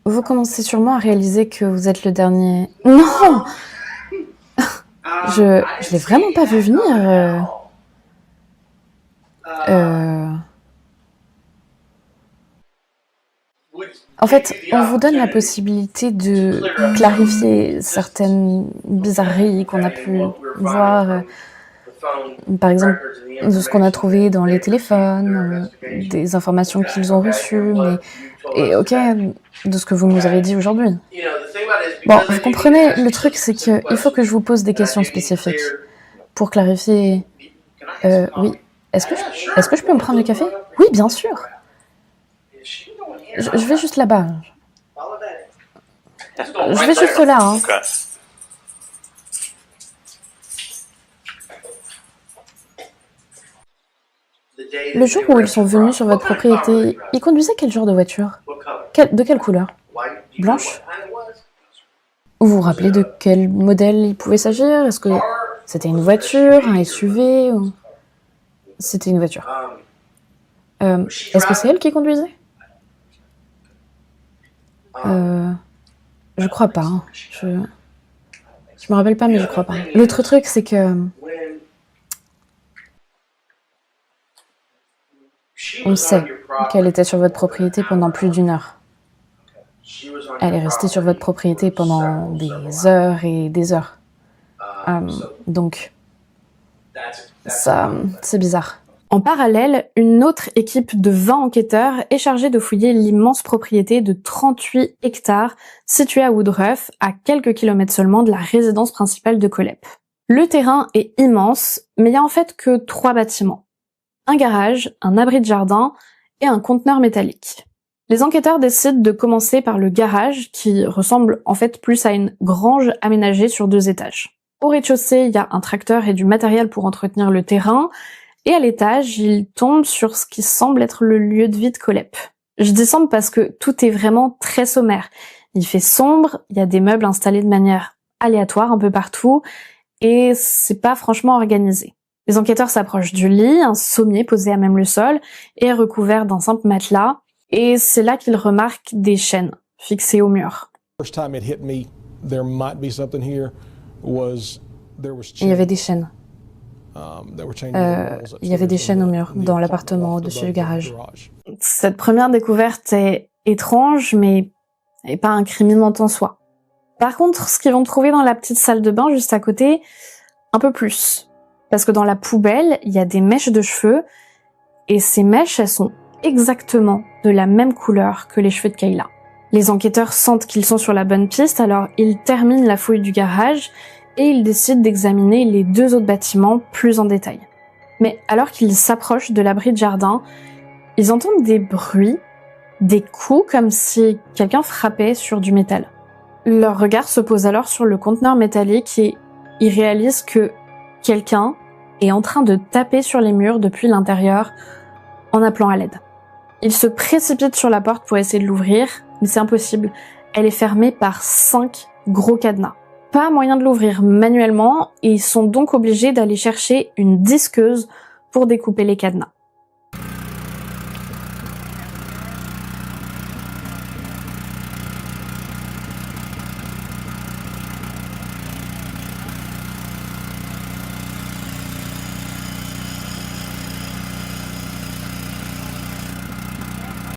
B: Vous commencez sûrement à réaliser que vous êtes le dernier... Non! Je l'ai vraiment pas vu venir. En fait, on vous donne la possibilité de clarifier certaines bizarreries qu'on a pu voir, par exemple, de ce qu'on a trouvé dans les téléphones, des informations qu'ils ont reçues, et ok, de ce que vous nous avez dit aujourd'hui. Bon, vous comprenez, le truc c'est qu'il faut que je vous pose des questions spécifiques pour clarifier. Oui, est-ce que je peux me prendre du café? Oui, bien sûr. Je vais juste là-bas. Je vais juste là, hein.
C: Okay.
B: Le jour où ils sont venus sur votre propriété, ils conduisaient quel genre de voiture? De quelle couleur? Blanche? Vous vous rappelez de quel modèle il pouvait s'agir? Est-ce que c'était une voiture, un SUV ou... C'était une voiture. Est-ce que c'est elle qui conduisait? Je crois pas. Hein. Je me rappelle pas, mais je crois pas. L'autre truc, c'est que... On sait qu'elle était sur votre propriété pendant plus d'1 heure. Elle est restée sur votre propriété pendant des heures et des heures. Donc, ça, c'est bizarre.
A: En parallèle, une autre équipe de 20 enquêteurs est chargée de fouiller l'immense propriété de 38 hectares située à Woodruff, à quelques kilomètres seulement de la résidence principale de Kohlhepp. Le terrain est immense, mais il n'y a en fait que 3 bâtiments. Un garage, un abri de jardin et un conteneur métallique. Les enquêteurs décident de commencer par le garage, qui ressemble en fait plus à une grange aménagée sur 2 étages. Au rez-de-chaussée, il y a un tracteur et du matériel pour entretenir le terrain, et à l'étage, ils tombent sur ce qui semble être le lieu de vie de Kohlhepp. Je dis sombre parce que tout est vraiment très sommaire. Il fait sombre, il y a des meubles installés de manière aléatoire un peu partout, et c'est pas franchement organisé. Les enquêteurs s'approchent du lit, un sommier posé à même le sol, et recouvert d'un simple matelas, et c'est là qu'ils remarquent des chaînes fixées au mur.
B: Il y avait des chaînes. Il y avait des chaînes au mur dans l'appartement au-dessus du garage.
A: Cette première découverte est étrange, mais pas incriminante en soi. Par contre, ce qu'ils vont trouver dans la petite salle de bain juste à côté, un peu plus. Parce que dans la poubelle, il y a des mèches de cheveux, et ces mèches, elles sont exactement de la même couleur que les cheveux de Kayla. Les enquêteurs sentent qu'ils sont sur la bonne piste, alors ils terminent la fouille du garage, et ils décident d'examiner les 2 autres bâtiments plus en détail. Mais alors qu'ils s'approchent de l'abri de jardin, ils entendent des bruits, des coups comme si quelqu'un frappait sur du métal. Leur regard se pose alors sur le conteneur métallique et ils réalisent que quelqu'un est en train de taper sur les murs depuis l'intérieur en appelant à l'aide. Ils se précipitent sur la porte pour essayer de l'ouvrir, mais c'est impossible. Elle est fermée par 5 gros cadenas. Pas moyen de l'ouvrir manuellement et ils sont donc obligés d'aller chercher une disqueuse pour découper les cadenas.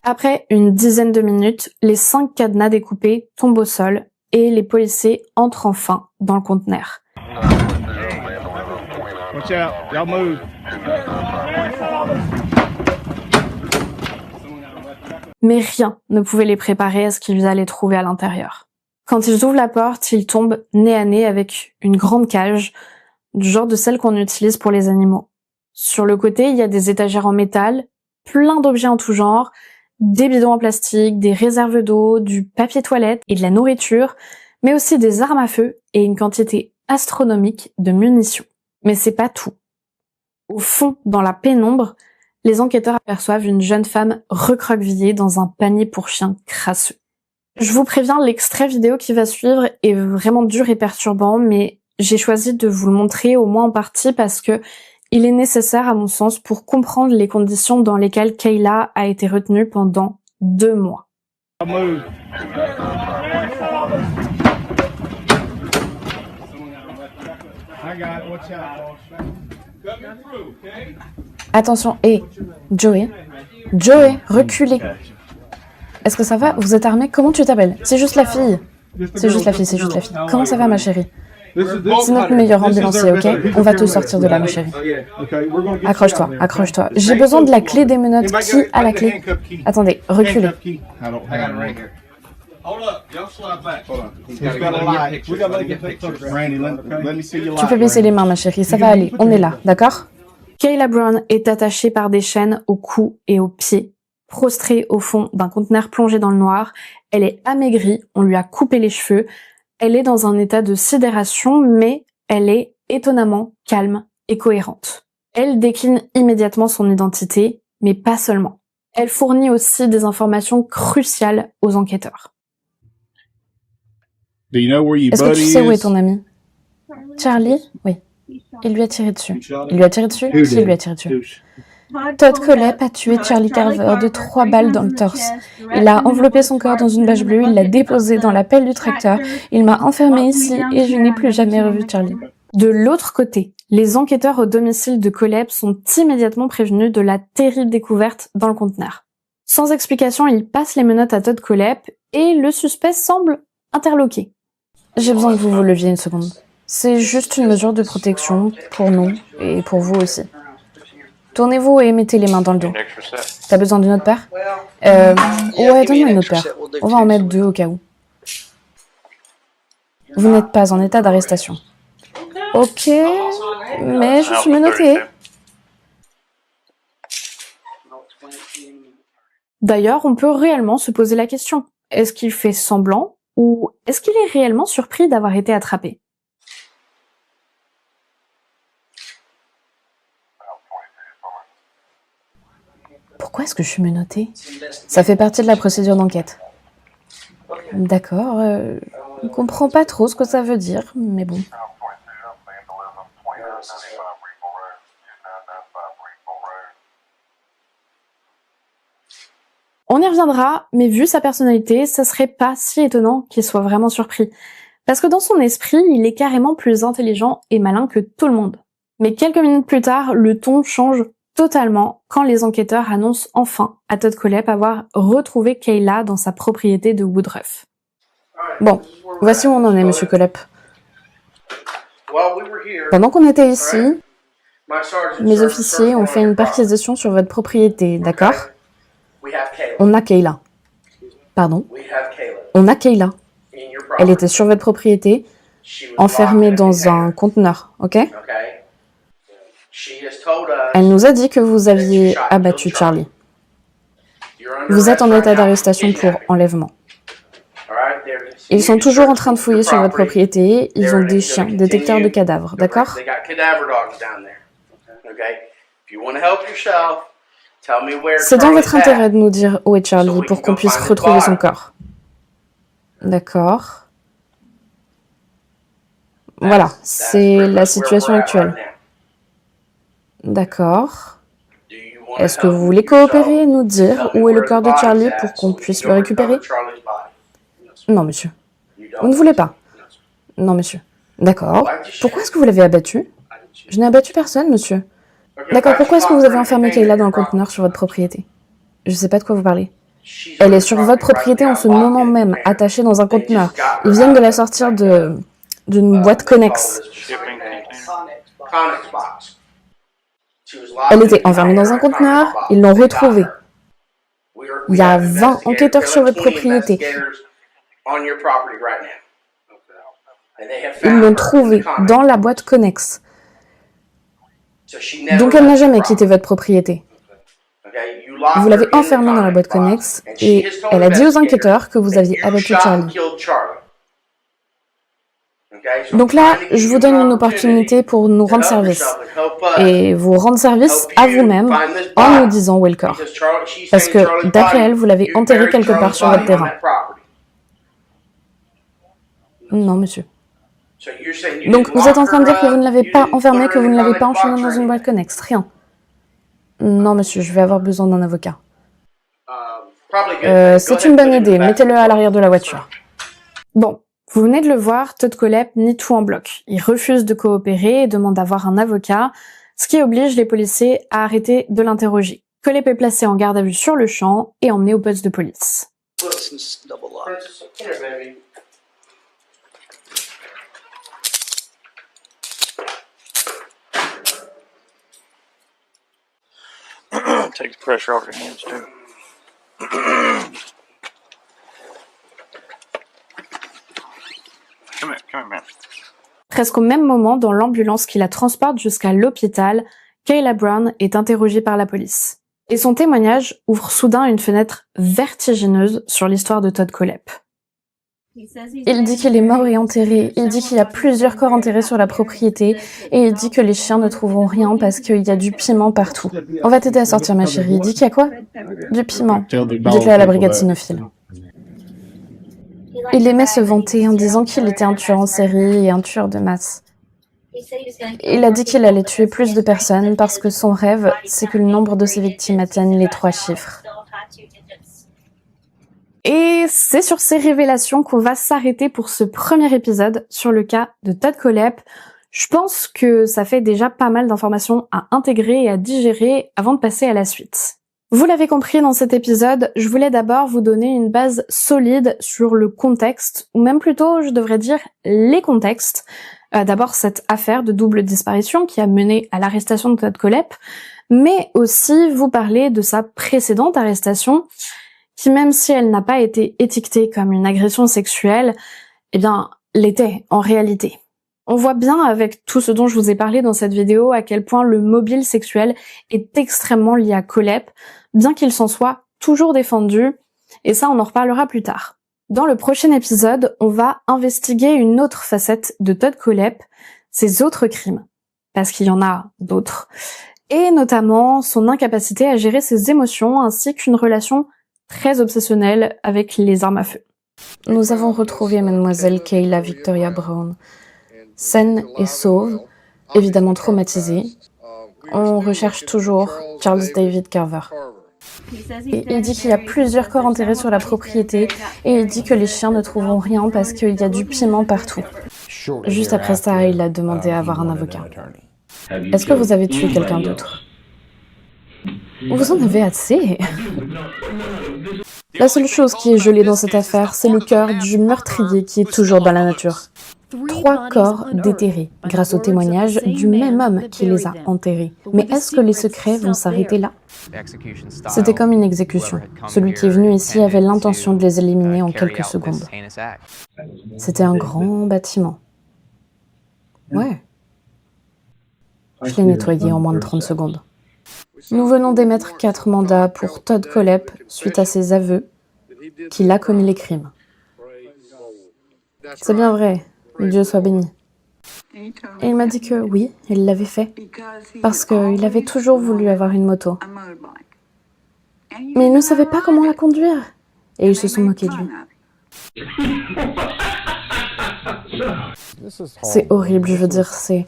A: Après une dizaine de minutes, les 5 cadenas découpés tombent au sol et les policiers entrent enfin dans le conteneur.
D: Watch out, y'all move.
A: Mais rien ne pouvait les préparer à ce qu'ils allaient trouver à l'intérieur. Quand ils ouvrent la porte, ils tombent nez à nez avec une grande cage, du genre de celle qu'on utilise pour les animaux. Sur le côté, il y a des étagères en métal, plein d'objets en tout genre, des bidons en plastique, des réserves d'eau, du papier toilette et de la nourriture, mais aussi des armes à feu et une quantité astronomique de munitions. Mais c'est pas tout. Au fond, dans la pénombre, les enquêteurs aperçoivent une jeune femme recroquevillée dans un panier pour chiens crasseux. Je vous préviens, l'extrait vidéo qui va suivre est vraiment dur et perturbant, mais j'ai choisi de vous le montrer au moins en partie parce que il est nécessaire à mon sens pour comprendre les conditions dans lesquelles Kayla a été retenue pendant 2 mois.
B: Attention, Joey, reculez. Est-ce que ça va? Vous êtes armé? Comment tu t'appelles? C'est juste la fille. C'est juste la fille. Comment ça va, ma chérie? C'est notre meilleur ambulancier, ok? On va te sortir de là, ma chérie. Accroche-toi. J'ai besoin de la clé des menottes. Qui a la clé? Attendez, reculez. Tu peux baisser les mains, ma chérie, ça va aller. On est là, d'accord?
A: Kayla Brown est attachée par des chaînes au cou et aux pieds, prostrée au fond d'un conteneur plongé dans le noir. Elle est amaigrie, on lui a coupé les cheveux. Elle est dans un état de sidération, mais elle est étonnamment calme et cohérente. Elle décline immédiatement son identité, mais pas seulement. Elle fournit aussi des informations cruciales aux enquêteurs.
B: Est-ce que tu sais où est ton ami? Charlie? Oui. Il lui a tiré dessus. Qui lui a tiré dessus? Todd Kohlhepp a tué Charlie Carver de 3 balles dans le torse. Il a enveloppé son corps dans une bâche bleue, il l'a déposé dans la pelle du tracteur, il m'a enfermé ici et je n'ai plus jamais revu Charlie.
A: De l'autre côté, les enquêteurs au domicile de Kohlhepp sont immédiatement prévenus de la terrible découverte dans le conteneur. Sans explication, ils passent les menottes à Todd Kohlhepp et le suspect semble interloqué.
B: J'ai besoin que vous vous leviez une seconde. C'est juste une mesure de protection pour nous et pour vous aussi. Tournez-vous et mettez les mains dans le dos. T'as besoin d'une autre paire? Ouais, donne-moi une autre paire. On va en mettre 2 au cas où. Vous n'êtes pas en état d'arrestation. Ok, mais je suis menottée.
A: D'ailleurs, on peut réellement se poser la question. Est-ce qu'il fait semblant ou est-ce qu'il est réellement surpris d'avoir été attrapé?
B: Pourquoi est-ce que je suis menottée? Ça fait partie de la procédure d'enquête. D'accord, je comprends pas trop ce que ça veut dire, mais bon.
A: On y reviendra, mais vu sa personnalité, ça serait pas si étonnant qu'il soit vraiment surpris. Parce que dans son esprit, il est carrément plus intelligent et malin que tout le monde. Mais quelques minutes plus tard, le ton change totalement quand les enquêteurs annoncent enfin à Todd Kohlhepp avoir retrouvé Kayla dans sa propriété de Woodruff.
B: Bon, voici où on en est, monsieur Kohlhepp. Pendant qu'on était ici, mes officiers ont fait une perquisition sur votre propriété, d'accord? On a Kayla. Pardon? On a Kayla. Elle était sur votre propriété, enfermée dans un conteneur, ok? Elle nous a dit que vous aviez abattu Charlie. Vous êtes en état d'arrestation pour enlèvement. Ils sont toujours en train de fouiller sur votre propriété, ils ont des chiens, détecteurs de cadavres, d'accord? C'est dans votre intérêt de nous dire où est Charlie pour qu'on puisse retrouver son corps. D'accord. Voilà, c'est la situation actuelle. D'accord. Est-ce que vous voulez coopérer et nous dire où est le corps de Charlie pour qu'on puisse le récupérer? Non, monsieur. Vous ne voulez pas? Non, monsieur. D'accord. Pourquoi est-ce que vous l'avez abattu? Je n'ai abattu personne, monsieur. D'accord, pourquoi est-ce que vous avez enfermé Kayla dans le conteneur sur votre propriété? Je ne sais pas de quoi vous parlez. Elle est sur votre propriété en ce moment même, attachée dans un conteneur. Ils viennent de la sortir d'une boîte connexe. Elle était enfermée dans un conteneur, ils l'ont retrouvée. Il y a 20 enquêteurs sur votre propriété. Ils l'ont trouvée dans la boîte connexe. Donc elle n'a jamais quitté votre propriété. Vous l'avez enfermée dans la boîte connexe et elle a dit aux enquêteurs que vous aviez abattu Charlie. Donc là, je vous donne une opportunité pour nous rendre service. Et vous rendre service à vous-même en nous disant où est le corps. Parce que, d'après elle, vous l'avez enterré quelque part sur votre terrain. Non, monsieur. Donc, vous êtes en train de dire que vous ne l'avez pas enfermé, que vous ne l'avez pas enchaîné dans une boîte connexe. Rien. Non, monsieur, je vais avoir besoin d'un avocat. C'est une bonne idée. Mettez-le à l'arrière de la voiture.
A: Bon. Vous venez de le voir, Todd Kohlhepp nie tout en bloc. Il refuse de coopérer et demande d'avoir un avocat, ce qui oblige les policiers à arrêter de l'interroger. Kohlhepp est placé en garde à vue sur le champ et emmené au poste de police.
C: Take the pressure off your hands too. Come here, man.
A: Presque au même moment, dans l'ambulance qui la transporte jusqu'à l'hôpital, Kayla Brown est interrogée par la police. Et son témoignage ouvre soudain une fenêtre vertigineuse sur l'histoire de Todd Kohlhepp.
B: Il dit qu'il est mort et enterré, il dit qu'il y a plusieurs corps enterrés sur la propriété, et il dit que les chiens ne trouveront rien parce qu'il y a du piment partout. On va t'aider à sortir, ma chérie. Il dit qu'il y a quoi? Du piment. Dites-le à la brigade cynophile. Il aimait se vanter en disant qu'il était un tueur en série et un tueur de masse. Il a dit qu'il allait tuer plus de personnes parce que son rêve, c'est que le nombre de ses victimes atteigne les 3 chiffres.
A: Et c'est sur ces révélations qu'on va s'arrêter pour ce premier épisode sur le cas de Todd Kohlhepp. Je pense que ça fait déjà pas mal d'informations à intégrer et à digérer avant de passer à la suite. Vous l'avez compris dans cet épisode, je voulais d'abord vous donner une base solide sur le contexte, ou même plutôt, je devrais dire, les contextes. D'abord cette affaire de double disparition qui a mené à l'arrestation de Todd Kohlhepp, mais aussi vous parler de sa précédente arrestation, qui même si elle n'a pas été étiquetée comme une agression sexuelle, eh bien, l'était en réalité. On voit bien avec tout ce dont je vous ai parlé dans cette vidéo à quel point le mobile sexuel est extrêmement lié à Kohlhepp, bien qu'il s'en soit toujours défendu, et ça on en reparlera plus tard. Dans le prochain épisode, on va investiguer une autre facette de Todd Kohlhepp, ses autres crimes, parce qu'il y en a d'autres, et notamment son incapacité à gérer ses émotions ainsi qu'une relation très obsessionnelle avec les armes à feu.
B: Nous avons retrouvé mademoiselle Kayla Victoria Brown, saine et sauve, évidemment traumatisée. On recherche toujours Charles David Carver. Et il dit qu'il y a plusieurs corps enterrés sur la propriété et il dit que les chiens ne trouveront rien parce qu'il y a du piment partout. Juste après ça, il a demandé à avoir un avocat. Est-ce que vous avez tué quelqu'un d'autre? Vous en avez assez. La seule chose qui est gelée dans cette affaire, c'est le cœur du meurtrier qui est toujours dans la nature. 3 corps déterrés, grâce au témoignage du même homme qui les a enterrés. Mais est-ce que les secrets vont s'arrêter là? C'était comme une exécution. Celui qui est venu ici avait l'intention de les éliminer en quelques secondes. C'était un grand bâtiment. Ouais. Je l'ai nettoyé en moins de 30 secondes. Nous venons d'émettre 4 mandats pour Todd Kohlhepp suite à ses aveux qu'il a commis les crimes. C'est bien vrai, Dieu soit béni. Et il m'a dit que oui, il l'avait fait, parce qu'il avait toujours voulu avoir une moto. Mais il ne savait pas comment la conduire, et ils se sont moqués de lui. C'est horrible, je veux dire, c'est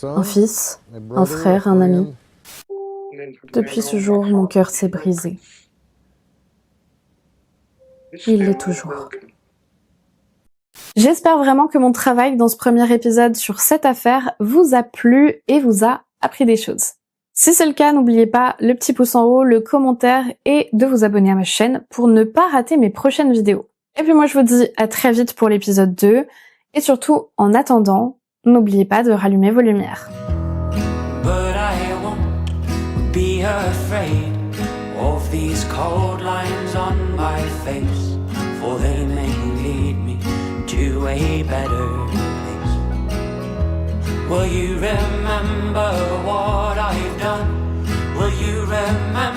B: un fils, un frère, un ami. Depuis ce jour, mon cœur s'est brisé. Il l'est toujours.
A: J'espère vraiment que mon travail dans ce premier épisode sur cette affaire vous a plu et vous a appris des choses. Si c'est le cas, n'oubliez pas le petit pouce en haut, le commentaire et de vous abonner à ma chaîne pour ne pas rater mes prochaines vidéos. Et puis moi je vous dis à très vite pour l'épisode 2 et surtout en attendant, n'oubliez pas de rallumer vos lumières.
D: But I won't be afraid of these cold lines on my face, for they may lead me to a better place. Will you remember what I've done? Will you remember